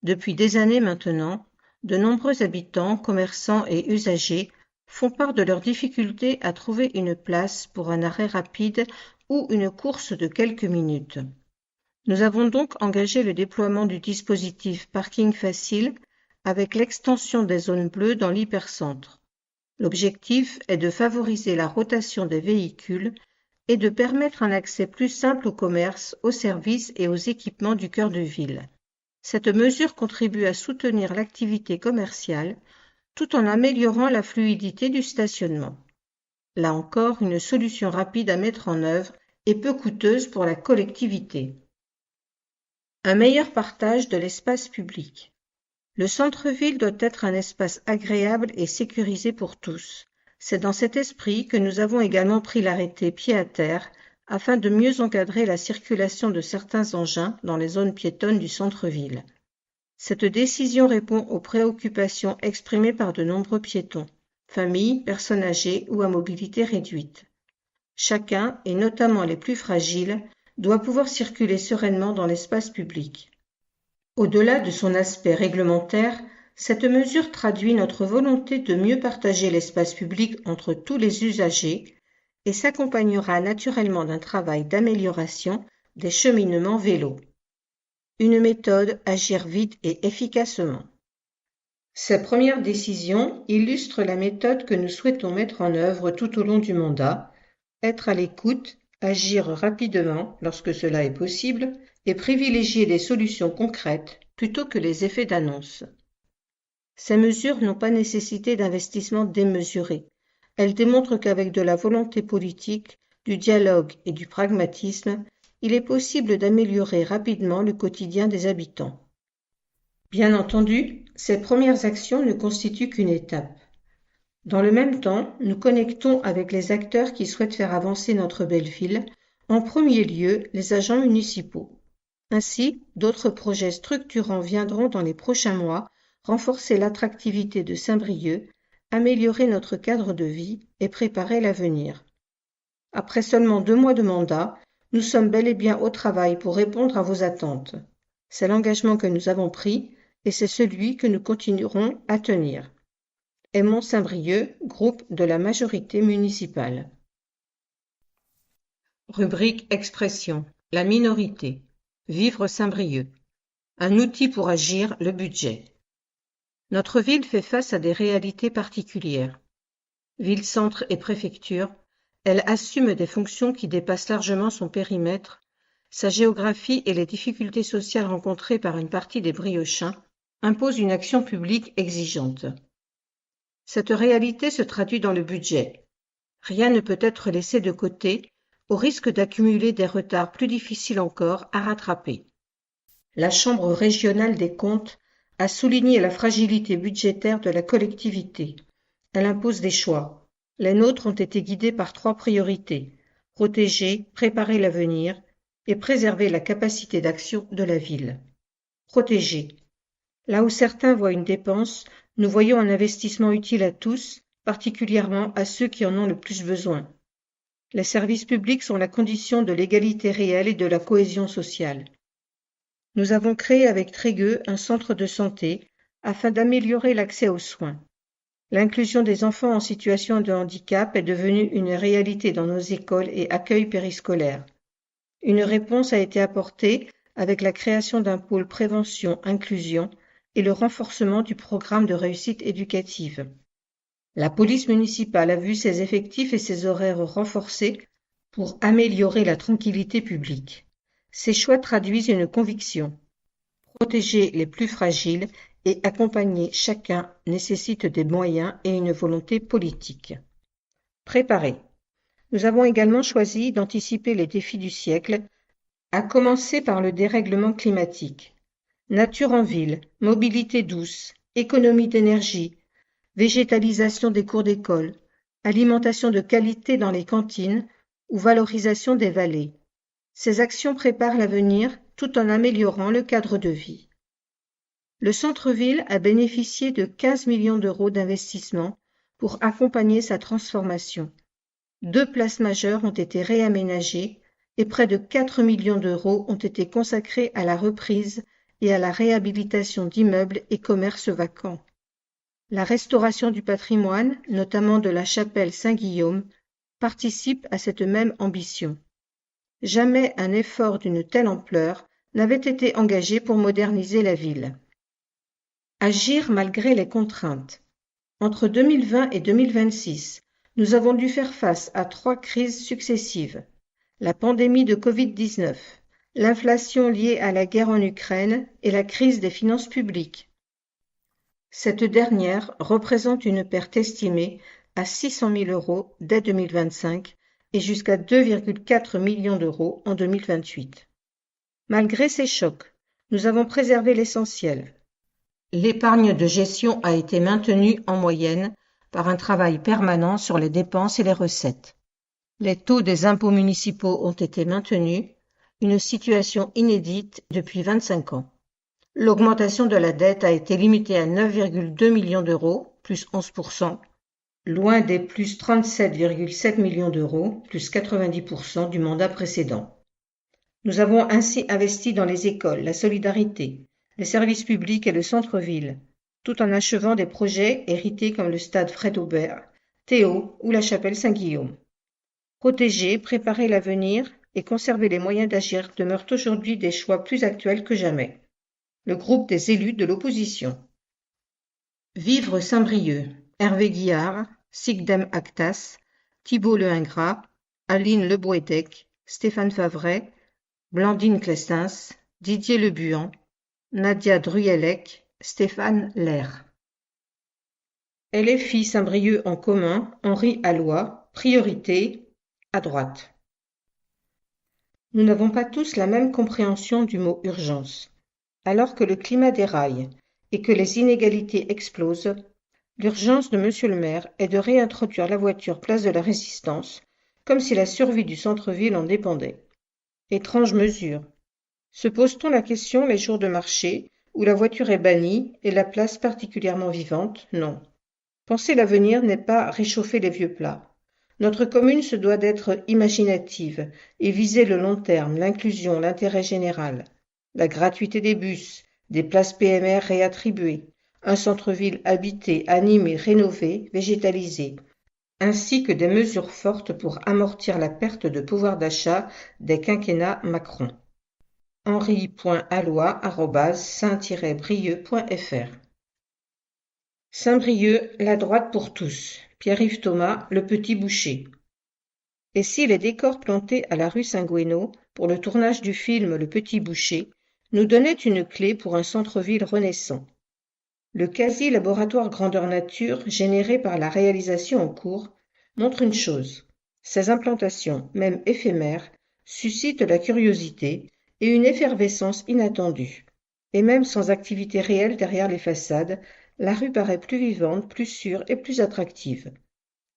Depuis des années maintenant, de nombreux habitants, commerçants et usagers font part de leurs difficultés à trouver une place pour un arrêt rapide ou une course de quelques minutes. Nous avons donc engagé le déploiement du dispositif Parking Facile avec l'extension des zones bleues dans l'hypercentre. L'objectif est de favoriser la rotation des véhicules et de permettre un accès plus simple aux commerces, aux services et aux équipements du cœur de ville. Cette mesure contribue à soutenir l'activité commerciale tout en améliorant la fluidité du stationnement. Là encore, une solution rapide à mettre en œuvre et peu coûteuse pour la collectivité. Un meilleur partage de l'espace public. Le centre-ville doit être un espace agréable et sécurisé pour tous. C'est dans cet esprit que nous avons également pris l'arrêté pied à terre afin de mieux encadrer la circulation de certains engins dans les zones piétonnes du centre-ville. Cette décision répond aux préoccupations exprimées par de nombreux piétons, familles, personnes âgées ou à mobilité réduite. Chacun, et notamment les plus fragiles, doit pouvoir circuler sereinement dans l'espace public. Au-delà de son aspect réglementaire, cette mesure traduit notre volonté de mieux partager l'espace public entre tous les usagers et s'accompagnera naturellement d'un travail d'amélioration des cheminements vélos. Une méthode agir vite et efficacement. Ces premières décisions illustrent la méthode que nous souhaitons mettre en œuvre tout au long du mandat, être à l'écoute, agir rapidement lorsque cela est possible et privilégier des solutions concrètes plutôt que les effets d'annonce. Ces mesures n'ont pas nécessité d'investissements démesurés. Elles démontrent qu'avec de la volonté politique, du dialogue et du pragmatisme, il est possible d'améliorer rapidement le quotidien des habitants. Bien entendu, ces premières actions ne constituent qu'une étape. Dans le même temps, nous connectons avec les acteurs qui souhaitent faire avancer notre belle ville, en premier lieu les agents municipaux. Ainsi, d'autres projets structurants viendront dans les prochains mois renforcer l'attractivité de Saint-Brieuc, améliorer notre cadre de vie et préparer l'avenir. Après seulement 2 mois de mandat, nous sommes bel et bien au travail pour répondre à vos attentes. C'est l'engagement que nous avons pris et c'est celui que nous continuerons à tenir. Aimons Saint-Brieuc, groupe de la majorité municipale. Rubrique Expression. La minorité. Vivre Saint-Brieuc. Un outil pour agir, le budget. Notre ville fait face à des réalités particulières. Ville-centre et préfecture, elle assume des fonctions qui dépassent largement son périmètre, sa géographie et les difficultés sociales rencontrées par une partie des Briochins imposent une action publique exigeante. Cette réalité se traduit dans le budget. Rien ne peut être laissé de côté au risque d'accumuler des retards plus difficiles encore à rattraper. La Chambre régionale des comptes a souligné la fragilité budgétaire de la collectivité. Elle impose des choix. Les nôtres ont été guidés par 3 priorités: protéger, préparer l'avenir et préserver la capacité d'action de la ville. Protéger. Là où certains voient une dépense, nous voyons un investissement utile à tous, particulièrement à ceux qui en ont le plus besoin. Les services publics sont la condition de l'égalité réelle et de la cohésion sociale. Nous avons créé avec Trégueux un centre de santé afin d'améliorer l'accès aux soins. L'inclusion des enfants en situation de handicap est devenue une réalité dans nos écoles et accueils périscolaires. Une réponse a été apportée avec la création d'un pôle prévention-inclusion et le renforcement du programme de réussite éducative. La police municipale a vu ses effectifs et ses horaires renforcés pour améliorer la tranquillité publique. Ces choix traduisent une conviction. Protéger les plus fragiles et accompagner chacun nécessite des moyens et une volonté politique. Préparer. Nous avons également choisi d'anticiper les défis du siècle, à commencer par le dérèglement climatique. Nature en ville, mobilité douce, économie d'énergie, végétalisation des cours d'école, alimentation de qualité dans les cantines ou valorisation des vallées. Ces actions préparent l'avenir tout en améliorant le cadre de vie. Le centre-ville a bénéficié de 15 millions d'euros d'investissement pour accompagner sa transformation. 2 places majeures ont été réaménagées et près de 4 millions d'euros ont été consacrés à la reprise et à la réhabilitation d'immeubles et commerces vacants. La restauration du patrimoine, notamment de la chapelle Saint-Guillaume, participe à cette même ambition. Jamais un effort d'une telle ampleur n'avait été engagé pour moderniser la ville. Agir malgré les contraintes. Entre 2020 et 2026, nous avons dû faire face à 3 crises successives. La pandémie de Covid-19, l'inflation liée à la guerre en Ukraine et la crise des finances publiques. Cette dernière représente une perte estimée à 600 000 euros dès 2025 et jusqu'à 2,4 millions d'euros en 2028. Malgré ces chocs, nous avons préservé l'essentiel. L'épargne de gestion a été maintenue en moyenne par un travail permanent sur les dépenses et les recettes. Les taux des impôts municipaux ont été maintenus, une situation inédite depuis 25 ans. L'augmentation de la dette a été limitée à 9,2 millions d'euros, plus 11%, loin des plus 37,7 millions d'euros, plus 90% du mandat précédent. Nous avons ainsi investi dans les écoles, la solidarité, les services publics et le centre-ville, tout en achevant des projets hérités comme le stade Fred Aubert, Théo ou la chapelle Saint-Guillaume. Protéger, préparer l'avenir et conserver les moyens d'agir demeurent aujourd'hui des choix plus actuels que jamais. Le groupe des élus de l'opposition. Vivre Saint-Brieuc, Hervé Guillard, Sigdem Actas, Thibault Le Ingrat, Aline Le Boédec, Stéphane Favret, Blandine Clestins, Didier Le Buan, Nadia Druellec, Stéphane Lair. LFI Saint-Brieuc en commun, Henri Alloy, priorité, à droite. Nous n'avons pas tous la même compréhension du mot urgence. Alors que le climat déraille et que les inégalités explosent, l'urgence de Monsieur le maire est de réintroduire la voiture place de la Résistance, comme si la survie du centre-ville en dépendait. Étrange mesure. Se pose-t-on la question les jours de marché, où la voiture est bannie et la place particulièrement vivante? Non. Penser l'avenir n'est pas réchauffer les vieux plats. Notre commune se doit d'être imaginative et viser le long terme, l'inclusion, l'intérêt général, la gratuité des bus, des places PMR réattribuées, un centre-ville habité, animé, rénové, végétalisé, ainsi que des mesures fortes pour amortir la perte de pouvoir d'achat des quinquennats Macron. henri.alloy@saint-brieuc.fr Saint-Brieuc, la droite pour tous. Pierre-Yves Thomas, le petit boucher. Et si les décors plantés à la rue Saint-Guénot pour le tournage du film Le Petit Boucher nous donnaient une clé pour un centre-ville renaissant? Le quasi-laboratoire grandeur nature généré par la réalisation en cours montre une chose. Ces implantations, même éphémères, suscitent la curiosité et une effervescence inattendue. Et même sans activité réelle derrière les façades, la rue paraît plus vivante, plus sûre et plus attractive.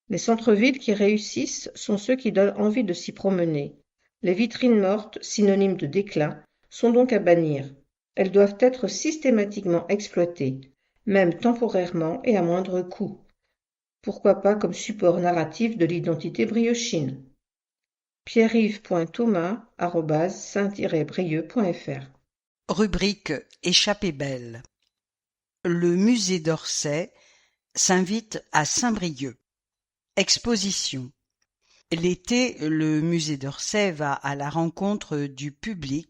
Les centres-villes qui réussissent sont ceux qui donnent envie de s'y promener. Les vitrines mortes, synonymes de déclin, sont donc à bannir. Elles doivent être systématiquement exploitées, même temporairement et à moindre coût. Pourquoi pas comme support narratif de l'identité briochine? pierre-yves.thomas@saint-brieuc.fr Rubrique Échappée belle. Le musée d'Orsay s'invite à Saint-Brieuc. Exposition. L'été, le musée d'Orsay va à la rencontre du public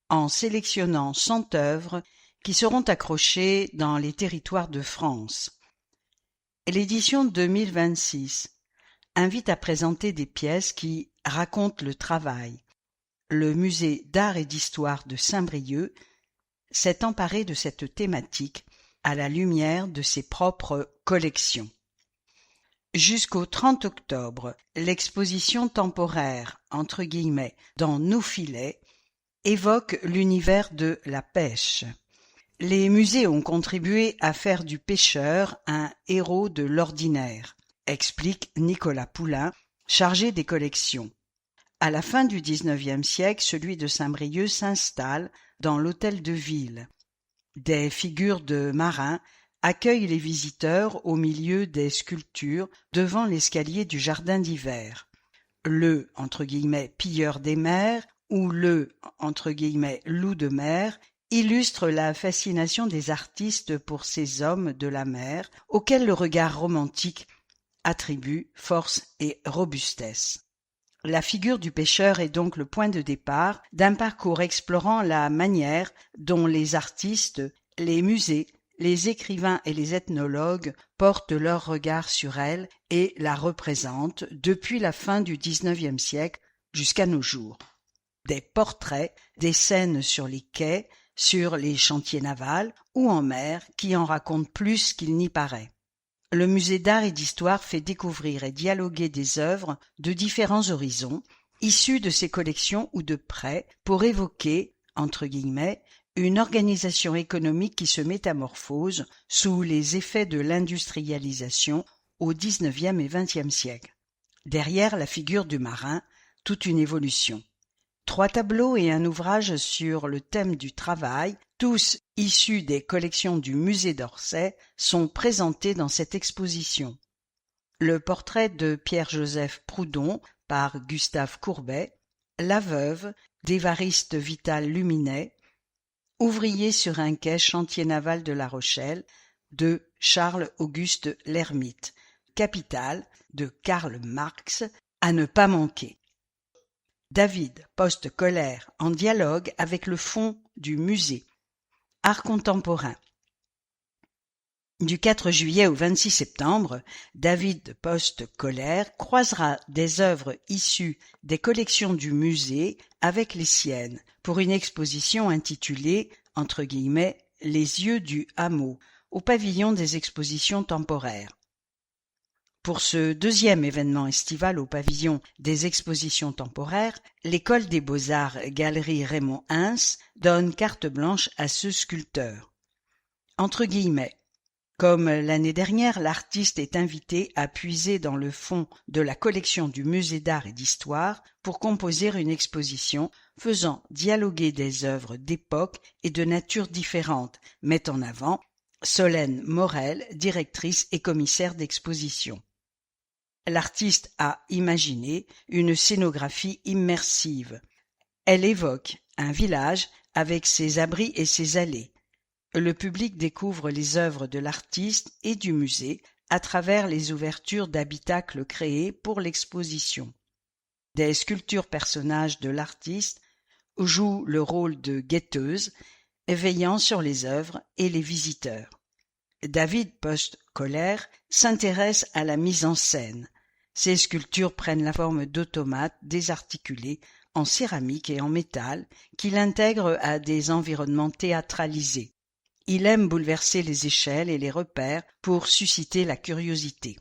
en sélectionnant 100 œuvres qui seront accrochées dans les territoires de France. L'édition 2026 invite à présenter des pièces qui racontent le travail. Le musée d'art et d'histoire de Saint-Brieuc s'est emparé de cette thématique à la lumière de ses propres collections. Jusqu'au 30 octobre, l'exposition temporaire entre guillemets dans nos filets évoque l'univers de la pêche. Les musées ont contribué à faire du pêcheur un héros de l'ordinaire, explique Nicolas Poulain, chargé des collections. À la fin du XIXe siècle, celui de Saint-Brieuc s'installe dans l'hôtel de ville. Des figures de marins accueillent les visiteurs au milieu des sculptures devant l'escalier du jardin d'hiver. Le « pilleur des mers » ou le « loup de mer » illustre la fascination des artistes pour ces hommes de la mer auxquels le regard romantique attribue force et robustesse. La figure du pêcheur est donc le point de départ d'un parcours explorant la manière dont les artistes, les musées, les écrivains et les ethnologues portent leur regard sur elle et la représentent depuis la fin du XIXe siècle jusqu'à nos jours. Des portraits, des scènes sur les quais, sur les chantiers navals ou en mer qui en racontent plus qu'il n'y paraît. Le musée d'art et d'histoire fait découvrir et dialoguer des œuvres de différents horizons, issues de ses collections ou de prêts, pour évoquer, entre guillemets, une organisation économique qui se métamorphose sous les effets de l'industrialisation au XIXe et XXe siècle. Derrière la figure du marin, toute une évolution. 3 tableaux et un ouvrage sur le thème du travail, tous issus des collections du musée d'Orsay, sont présentés dans cette exposition. Le portrait de Pierre-Joseph Proudhon par Gustave Courbet, La veuve d'Évariste Vital Luminet, Ouvrier sur un quai chantier naval de La Rochelle de Charles-Auguste L'Hermite, Capital de Karl Marx, à ne pas manquer. David Post-Koller en dialogue avec le fond du musée. Art contemporain. Du 4 juillet au 26 septembre, David Post-Koller croisera des œuvres issues des collections du musée avec les siennes pour une exposition intitulée entre guillemets « Les yeux du hameau » au pavillon des expositions temporaires. Pour ce deuxième événement estival au pavillon des expositions temporaires, l'École des Beaux-Arts Galerie Raymond Hins donne carte blanche à ce sculpteur. Entre guillemets, comme l'année dernière, l'artiste est invité à puiser dans le fond de la collection du Musée d'Art et d'Histoire pour composer une exposition faisant dialoguer des œuvres d'époque et de nature différentes, met en avant Solène Morel, directrice et commissaire d'exposition. L'artiste a imaginé une scénographie immersive. Elle évoque un village avec ses abris et ses allées. Le public découvre les œuvres de l'artiste et du musée à travers les ouvertures d'habitacles créés pour l'exposition. Des sculptures personnages de l'artiste jouent le rôle de guetteuses, veillant sur les œuvres et les visiteurs. David Post-Kohler s'intéresse à la mise en scène. Ces sculptures prennent la forme d'automates désarticulés en céramique et en métal qu'il intègre à des environnements théâtralisés. Il aime bouleverser les échelles et les repères pour susciter la curiosité.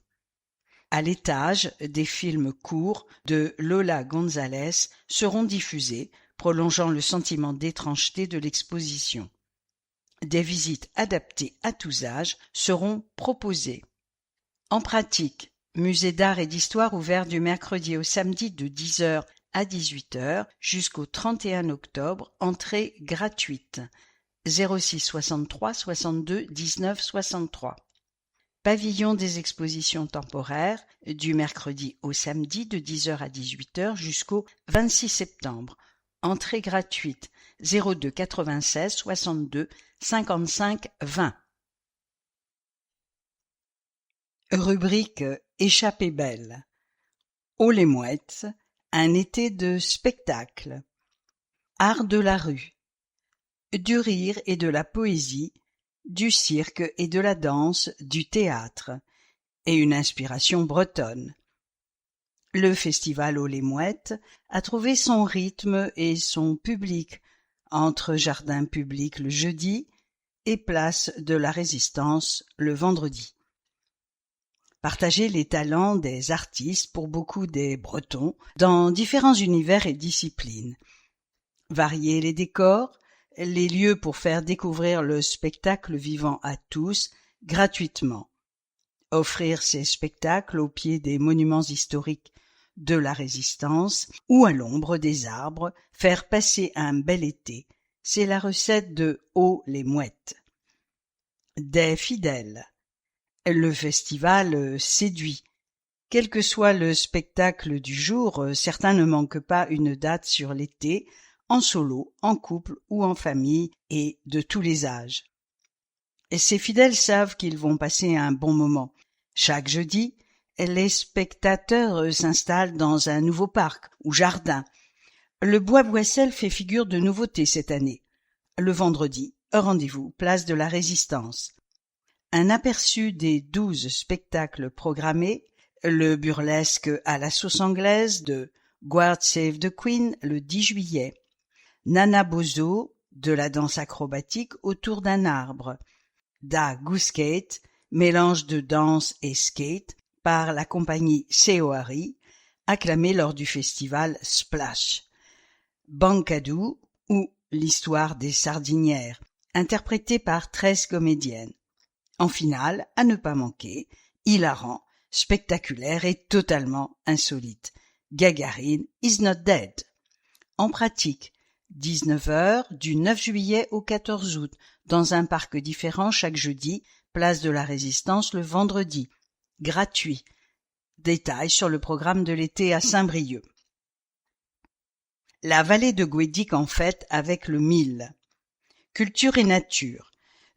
À l'étage, des films courts de Lola González seront diffusés, prolongeant le sentiment d'étrangeté de l'exposition. Des visites adaptées à tous âges seront proposées. En pratique, Musée d'Art et d'Histoire ouvert du mercredi au samedi de 10h à 18h jusqu'au 31 octobre, entrée gratuite. 06 63 62 19 63. Pavillon des expositions temporaires du mercredi au samedi de 10h à 18h jusqu'au 26 septembre. Entrée gratuite 02 96 62 55 20. Rubrique Échappée belle. Haut les Mouettes, un été de spectacle. Art de la rue. Du rire et de la poésie, du cirque et de la danse, du théâtre, et une inspiration bretonne. Le festival Haut les Mouettes a trouvé son rythme et son public entre jardin public le jeudi et place de la Résistance le vendredi. Partager les talents des artistes pour beaucoup des Bretons dans différents univers et disciplines. Varier les décors, les lieux pour faire découvrir le spectacle vivant à tous gratuitement. Offrir ces spectacles au pied des monuments historiques de la Résistance ou à l'ombre des arbres, faire passer un bel été, c'est la recette de Haut les Mouettes. Des fidèles. Le festival séduit. Quel que soit le spectacle du jour, certains ne manquent pas une date sur l'été, en solo, en couple ou en famille, et de tous les âges. Et ces fidèles savent qu'ils vont passer un bon moment. Chaque jeudi, les spectateurs s'installent dans un nouveau parc ou jardin. Le Bois-Boissel fait figure de nouveauté cette année. Le vendredi, rendez-vous place de la Résistance. Un aperçu des 12 spectacles programmés, le burlesque à la sauce anglaise de God Save the Queen le 10 juillet, Nana Bozo de la danse acrobatique autour d'un arbre, Da Gooskate, mélange de danse et skate par la compagnie Seoari, acclamée lors du festival Splash, Bancadou ou l'histoire des sardinières, interprétée par 13 comédiennes. En finale, à ne pas manquer, hilarant, spectaculaire et totalement insolite. Gagarine is not dead. En pratique, 19h du 9 juillet au 14 août, dans un parc différent chaque jeudi, place de la Résistance le vendredi. Gratuit. Détails sur le programme de l'été à Saint-Brieuc. La vallée de Guédic en fête avec le Mille. Culture et nature.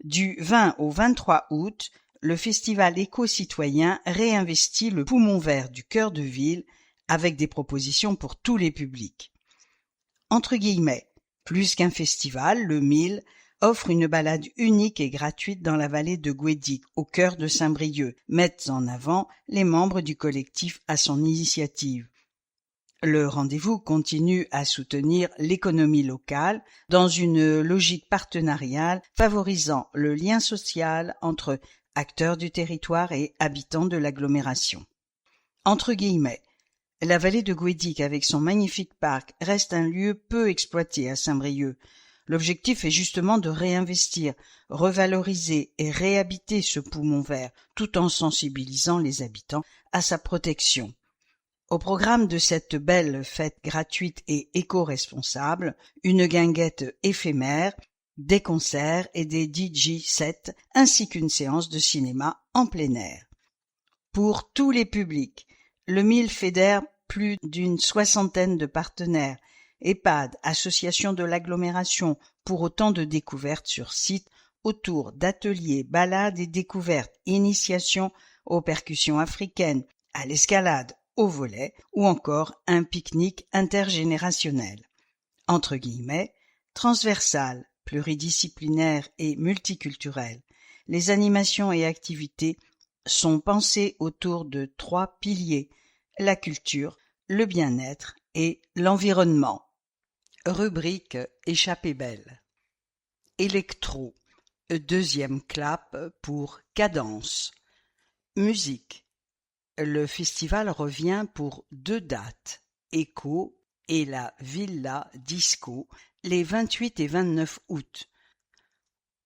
Du 20 au 23 août, le festival éco-citoyen réinvestit le poumon vert du cœur de ville avec des propositions pour tous les publics. Entre guillemets, plus qu'un festival, le Mille offre une balade unique et gratuite dans la vallée de Guédic, au cœur de Saint-Brieuc, mettent en avant les membres du collectif à son initiative. Le rendez-vous continue à soutenir l'économie locale dans une logique partenariale favorisant le lien social entre acteurs du territoire et habitants de l'agglomération. Entre guillemets, la vallée de Guédic avec son magnifique parc reste un lieu peu exploité à Saint-Brieuc. L'objectif est justement de réinvestir, revaloriser et réhabiter ce poumon vert tout en sensibilisant les habitants à sa protection. Au programme de cette belle fête gratuite et éco-responsable, une guinguette éphémère, des concerts et des DJ sets ainsi qu'une séance de cinéma en plein air. Pour tous les publics, le MIL fédère plus d'une 60aine de partenaires, EHPAD, associations de l'agglomération, pour autant de découvertes sur site autour d'ateliers, balades et découvertes, initiations aux percussions africaines, à l'escalade, au volley ou encore un pique-nique intergénérationnel. Entre guillemets, transversal, pluridisciplinaire et multiculturel. Les animations et activités sont pensées autour de 3 piliers, la culture, le bien-être et l'environnement. Rubrique Échappée belle. Électro, deuxième clap pour cadence. Musique. Le festival revient pour 2 dates, Echo et la Villa Disco, les 28 et 29 août.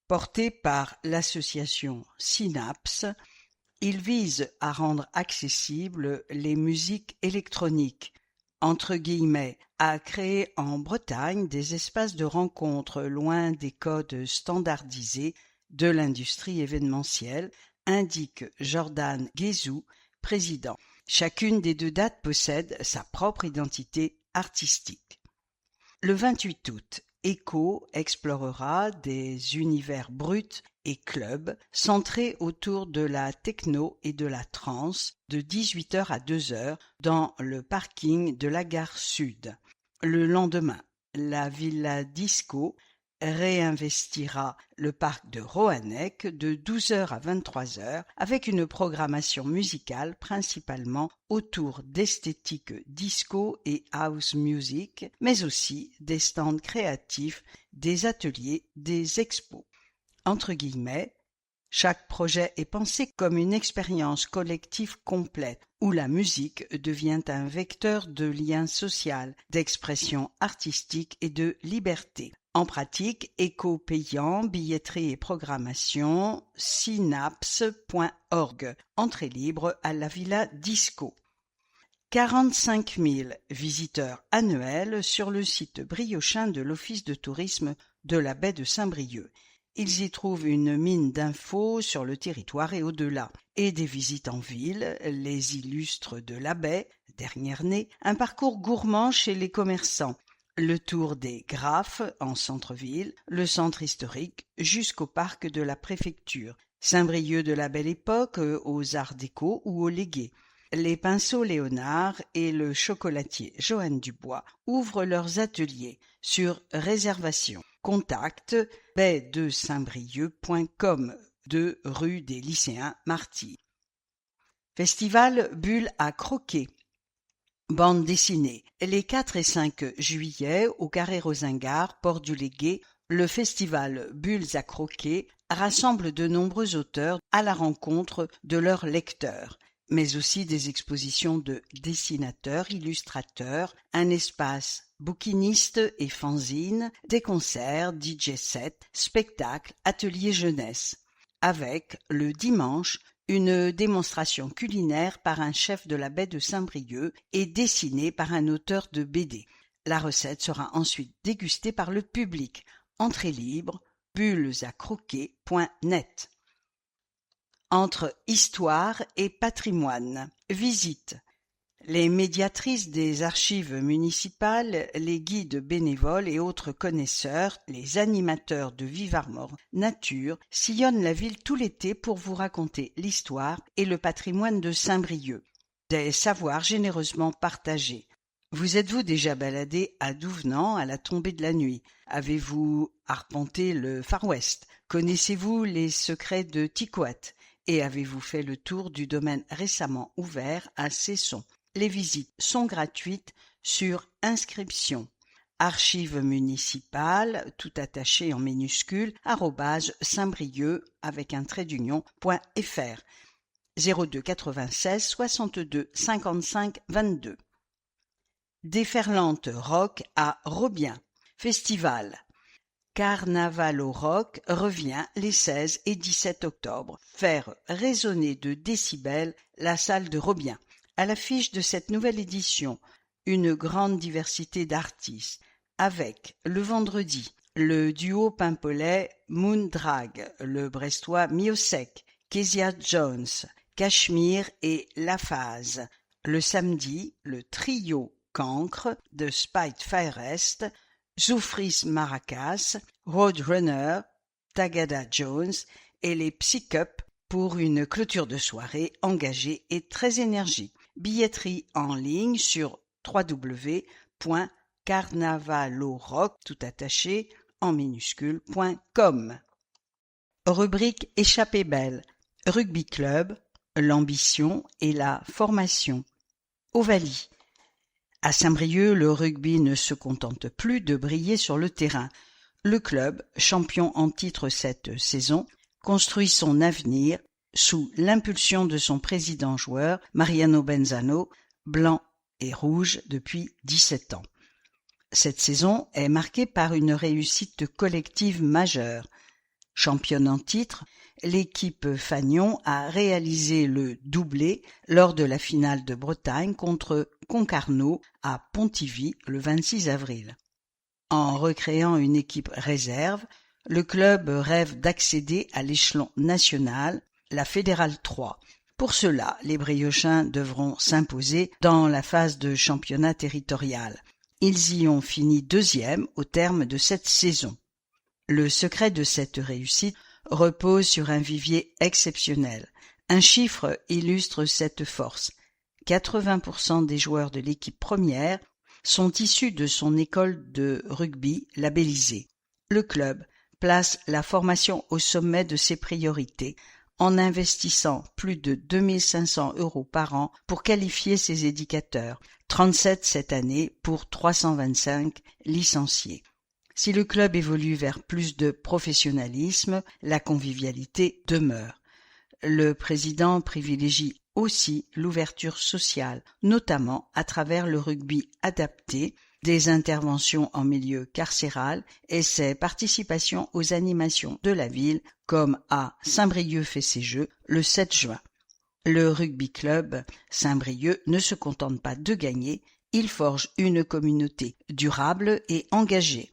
Porté par l'association Synapse, il vise à rendre accessibles les musiques électroniques, entre guillemets, à créer en Bretagne des espaces de rencontre loin des codes standardisés de l'industrie événementielle, indique Jordan Guézou, président. Chacune des 2 dates possède sa propre identité artistique. Le 28 août, Echo explorera des univers bruts et clubs centrés autour de la techno et de la trance de 18h à 2h dans le parking de la gare Sud. Le lendemain, la Villa Disco réinvestira le parc de Roannec de 12h à 23h avec une programmation musicale principalement autour d'esthétiques disco et house music, mais aussi des stands créatifs, des ateliers, des expos. Entre guillemets, chaque projet est pensé comme une expérience collective complète où la musique devient un vecteur de lien social, d'expression artistique et de liberté. En pratique, éco payant, billetterie et programmation, synapse.org. Entrée libre à la Villa Disco. 45 000 visiteurs annuels sur le site briochin de l'Office de tourisme de la baie de Saint-Brieuc. Ils y trouvent une mine d'infos sur le territoire et au-delà, et des visites en ville, les illustres de la baie, dernière née, un parcours gourmand chez les commerçants, le tour des Graphes en centre-ville, le centre historique jusqu'au parc de la préfecture, Saint-Brieuc de la Belle Époque aux Arts Déco ou aux Légués. Les pinceaux Léonard et le chocolatier Joanne Dubois ouvrent leurs ateliers sur réservation. Contact baie-de-saint-brieuc.com 2 rue des Lycéens Marty. Festival Bulles à croquer. Bande dessinée. Les 4 et 5 juillet, au Carré Rosingard, Port du Légué, le festival Bulles à croquer rassemble de nombreux auteurs à la rencontre de leurs lecteurs, mais aussi des expositions de dessinateurs, illustrateurs, un espace bouquinistes et fanzines, des concerts, DJ sets, spectacles, ateliers jeunesse. Avec, le dimanche, une démonstration culinaire par un chef de la baie de Saint-Brieuc et dessinée par un auteur de BD. La recette sera ensuite dégustée par le public. Entrée libre, bullesacroquer.net. Entre histoire et patrimoine. Visite. Les médiatrices des archives municipales, les guides bénévoles et autres connaisseurs, les animateurs de Vivarmor Nature sillonnent la ville tout l'été pour vous raconter l'histoire et le patrimoine de Saint-Brieuc. Des savoirs généreusement partagés. Vous êtes-vous déjà baladé à Douvenant à la tombée de la nuit? Avez-vous arpenté le Far West? Connaissez-vous les secrets de Ticoat? Et avez-vous fait le tour du domaine récemment ouvert à Cesson? Les visites sont gratuites sur inscription. Archives municipales, tout attaché en minuscules, @saintbrieuc avec un trait d'union.fr. 02 96 62 55 22. Déferlante rock à Robien. Festival. Carnavalo Rock revient les 16 et 17 octobre faire résonner de décibels la salle de Robien. À l'affiche de cette nouvelle édition, une grande diversité d'artistes, avec le vendredi, le duo pimpolais Moondrag, le brestois Miosek, Kezia Jones, Cachemire et La Phase. Le samedi, le trio Cancre de Spite Firest, Zoufris Maracas, Roadrunner, Tagada Jones et les Psycup pour une clôture de soirée engagée et très énergique. Billetterie en ligne sur www.carnavalorock tout attaché en minuscule.com. Rubrique Échappée belle. Rugby club, l'ambition et la formation. Ovalie. À Saint-Brieuc, le rugby ne se contente plus de briller sur le terrain. Le club, champion en titre cette saison, construit son avenir sous l'impulsion de son président-joueur, Mariano Benzano, blanc et rouge depuis 17 ans. Cette saison est marquée par une réussite collective majeure. Championne en titre, l'équipe Fagnon a réalisé le doublé lors de la finale de Bretagne contre Concarneau à Pontivy le 26 avril. En recréant une équipe réserve, le club rêve d'accéder à l'échelon national, la Fédérale 3. Pour cela, les Briochins devront s'imposer dans la phase de championnat territorial. Ils y ont fini deuxième au terme de cette saison. Le secret de cette réussite repose sur un vivier exceptionnel. Un chiffre illustre cette force. 80% des joueurs de l'équipe première sont issus de son école de rugby labellisée. Le club place la formation au sommet de ses priorités en investissant plus de 2 500 € par an pour qualifier ses éducateurs, 37 cette année pour 325 licenciés. Si le club évolue vers plus de professionnalisme, la convivialité demeure. Le président privilégie aussi l'ouverture sociale, notamment à travers le rugby adapté, des interventions en milieu carcéral et ses participations aux animations de la ville, comme à Saint-Brieuc fait ses jeux le 7 juin. Le rugby club Saint-Brieuc ne se contente pas de gagner, il forge une communauté durable et engagée.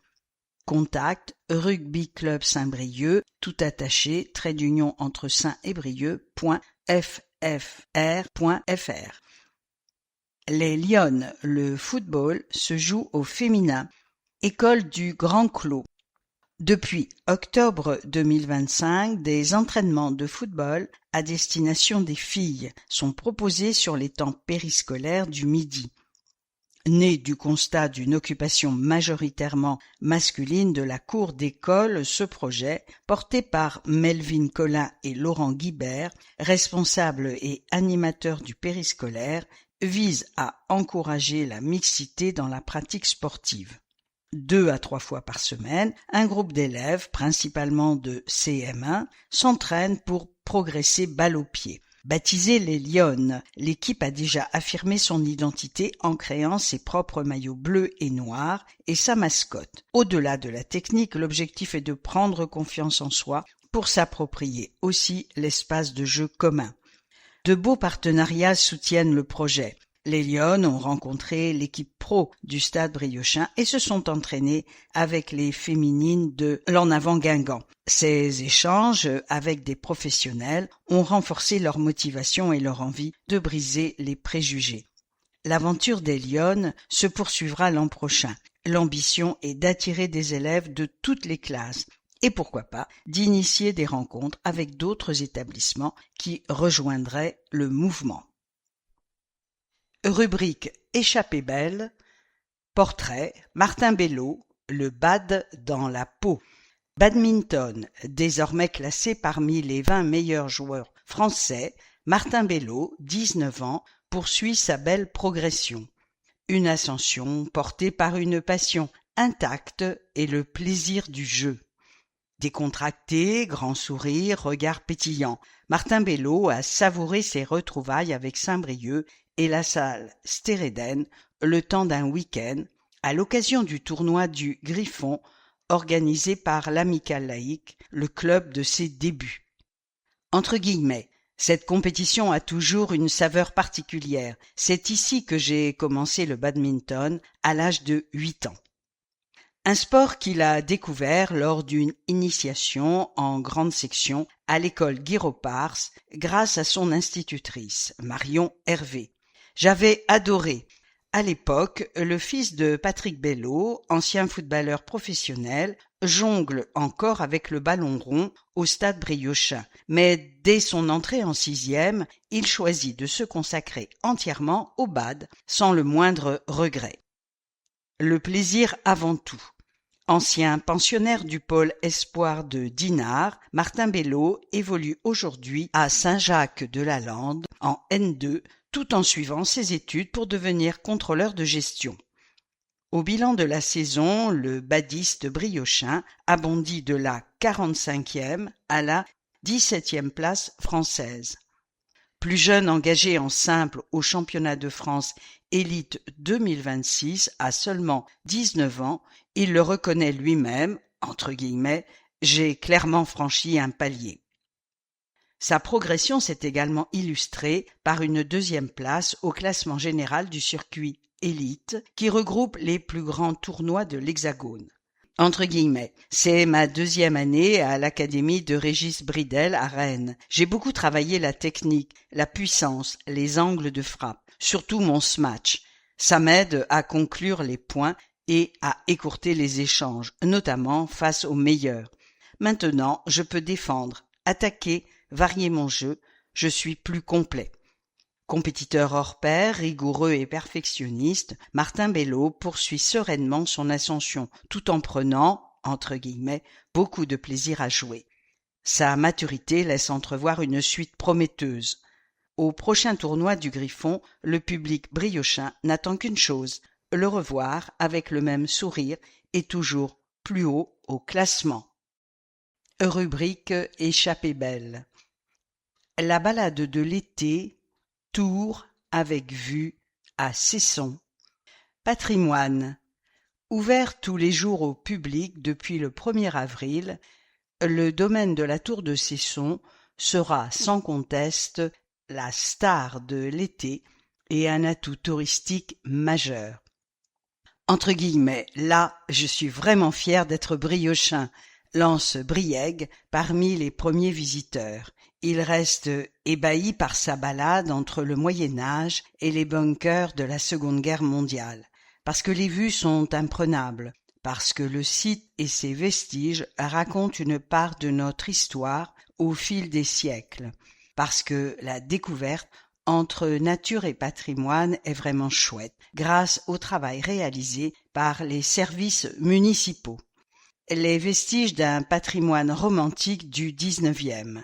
Contact Rugby Club Saint-Brieuc, tout attaché, trait d'union entre Saint et Brieuc.ffr.fr. Les Lyonnes, le football se joue au féminin. École du Grand Clos. Depuis octobre 2025, des entraînements de football à destination des filles sont proposés sur les temps périscolaires du midi. Né du constat d'une occupation majoritairement masculine de la cour d'école, ce projet, porté par Melvin Collin et Laurent Guibert, responsables et animateurs du périscolaire, vise à encourager la mixité dans la pratique sportive. 2 à 3 fois par semaine, un groupe d'élèves, principalement de CM1, s'entraîne pour progresser balle au pied. Baptisée les Lyonnes, l'équipe a déjà affirmé son identité en créant ses propres maillots bleus et noirs et sa mascotte. Au-delà de la technique, l'objectif est de prendre confiance en soi pour s'approprier aussi l'espace de jeu commun. De beaux partenariats soutiennent le projet. Les Lyonnes ont rencontré l'équipe pro du Stade Briochin et se sont entraînés avec les féminines de l'En Avant Guingamp. Ces échanges avec des professionnels ont renforcé leur motivation et leur envie de briser les préjugés. L'aventure des Lyonnes se poursuivra l'an prochain. L'ambition est d'attirer des élèves de toutes les classes et pourquoi pas d'initier des rencontres avec d'autres établissements qui rejoindraient le mouvement. Rubrique Échappée belle. Portrait Martin Bello, le bad dans la peau. Badminton, désormais classé parmi les 20 meilleurs joueurs français, Martin Bello, 19 ans, poursuit sa belle progression. Une ascension portée par une passion intacte et le plaisir du jeu. Décontracté, grand sourire, regard pétillant, Martin Bello a savouré ses retrouvailles avec Saint-Brieuc et la salle Stéréden le temps d'un week-end, à l'occasion du tournoi du Griffon organisé par l'Amicale laïque, le club de ses débuts. Entre guillemets, cette compétition a toujours une saveur particulière. C'est ici que j'ai commencé le badminton à l'âge de 8 ans. Un sport qu'il a découvert lors d'une initiation en grande section à l'école Guy-Ropars grâce à son institutrice, Marion Hervé. J'avais adoré. À l'époque, le fils de Patrick Bello, ancien footballeur professionnel, jongle encore avec le ballon rond au stade briochin. Mais dès son entrée en 6e, il choisit de se consacrer entièrement au bad, sans le moindre regret. Le plaisir avant tout. Ancien pensionnaire du pôle espoir de Dinard, Martin Bello évolue aujourd'hui à Saint-Jacques-de-la-Lande en N2, tout en suivant ses études pour devenir contrôleur de gestion. Au bilan de la saison, le badiste briochin a bondi de la 45e à la 17e place française. Plus jeune engagé en simple au championnat de France Élite 2026 à seulement 19 ans, il le reconnaît lui-même, entre guillemets, « j'ai clairement franchi un palier ». Sa progression s'est également illustrée par une 2e place au classement général du circuit Élite qui regroupe les plus grands tournois de l'Hexagone. Entre guillemets, c'est ma 2e année à l'Académie de Régis Bridel à Rennes. J'ai beaucoup travaillé la technique, la puissance, les angles de frappe, surtout mon smash. Ça m'aide à conclure les points et à écourter les échanges, notamment face aux meilleurs. Maintenant, je peux défendre, attaquer, varier mon jeu, je suis plus complet. Compétiteur hors pair, rigoureux et perfectionniste, Martin Bello poursuit sereinement son ascension tout en prenant, entre guillemets, beaucoup de plaisir à jouer. Sa maturité laisse entrevoir une suite prometteuse. Au prochain tournoi du Griffon, le public briochin n'attend qu'une chose, le revoir avec le même sourire et toujours plus haut au classement. Rubrique Échappée belle. La balade de l'été, Tours avec vue à Cesson. Patrimoine. Ouvert tous les jours au public depuis le 1er avril, le domaine de la tour de Cesson sera sans conteste la star de l'été et un atout touristique majeur. Entre guillemets, là, je suis vraiment fier d'être briochin, lance Briègue parmi les premiers visiteurs. Il reste ébahi par sa balade entre le Moyen-Âge et les bunkers de la Seconde Guerre mondiale, parce que les vues sont imprenables, parce que le site et ses vestiges racontent une part de notre histoire au fil des siècles, parce que la découverte entre nature et patrimoine est vraiment chouette, grâce au travail réalisé par les services municipaux. Les vestiges d'un patrimoine romantique du XIXe.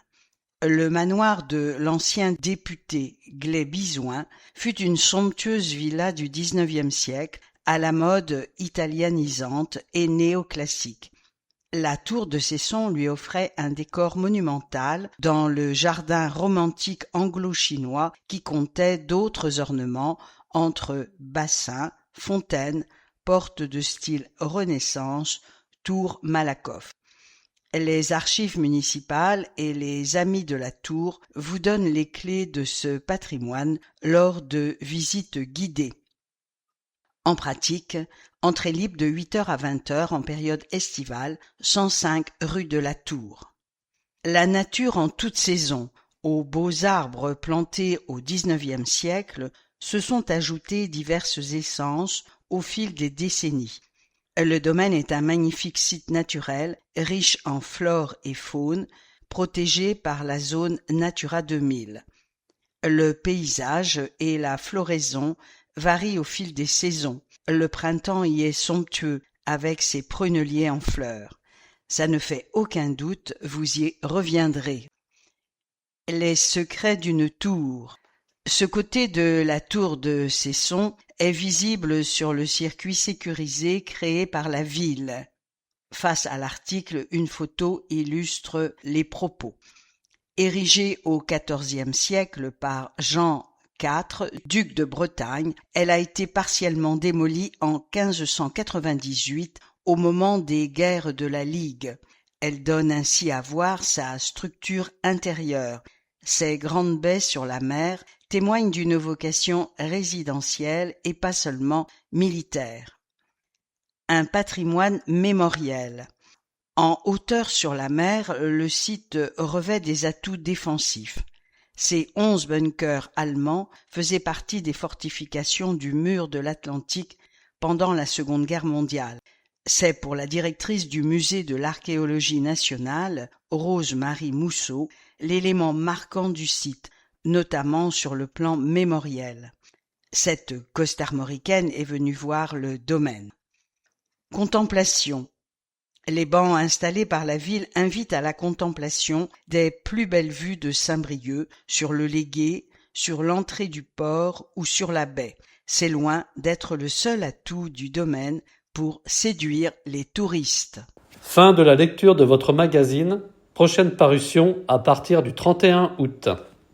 Le manoir de l'ancien député Gley-Bizouin fut une somptueuse villa du XIXe siècle à la mode italianisante et néoclassique. La tour de Cesson lui offrait un décor monumental dans le jardin romantique anglo-chinois qui comptait d'autres ornements entre bassins, fontaines, portes de style Renaissance, tour Malakoff. Les archives municipales et les amis de la tour vous donnent les clés de ce patrimoine lors de visites guidées. En pratique, entrée libre de 8h à 20h en période estivale, 105 rue de la Tour. La nature en toute saison, aux beaux arbres plantés au XIXe siècle, se sont ajoutées diverses essences au fil des décennies. Le domaine est un magnifique site naturel, riche en flore et faune, protégé par la zone Natura 2000. Le paysage et la floraison varient au fil des saisons. Le printemps y est somptueux, avec ses prunelliers en fleurs. Ça ne fait aucun doute, vous y reviendrez. Les secrets d'une tour. Ce côté de la tour de Cesson est visible sur le circuit sécurisé créé par la ville. Face à l'article, une photo illustre les propos. Érigée au XIVe siècle par Jean IV, duc de Bretagne, elle a été partiellement démolie en 1598 au moment des guerres de la Ligue. Elle donne ainsi à voir sa structure intérieure. Ses grandes baies sur la mer témoignent d'une vocation résidentielle et pas seulement militaire. Un patrimoine mémoriel. En hauteur sur la mer, le site revêt des atouts défensifs. Ces 11 bunkers allemands faisaient partie des fortifications du mur de l'Atlantique pendant la Seconde Guerre mondiale. C'est pour la directrice du musée de l'archéologie nationale, Rose-Marie Mousseau, l'élément marquant du site, notamment sur le plan mémoriel. Cette costarmoricaine est venue voir le domaine. Contemplation. Les bancs installés par la ville invitent à la contemplation des plus belles vues de Saint-Brieuc, sur le Légué, sur l'entrée du port ou sur la baie. C'est loin d'être le seul atout du domaine pour séduire les touristes. Fin de la lecture de votre magazine. Prochaine parution à partir du 31 août.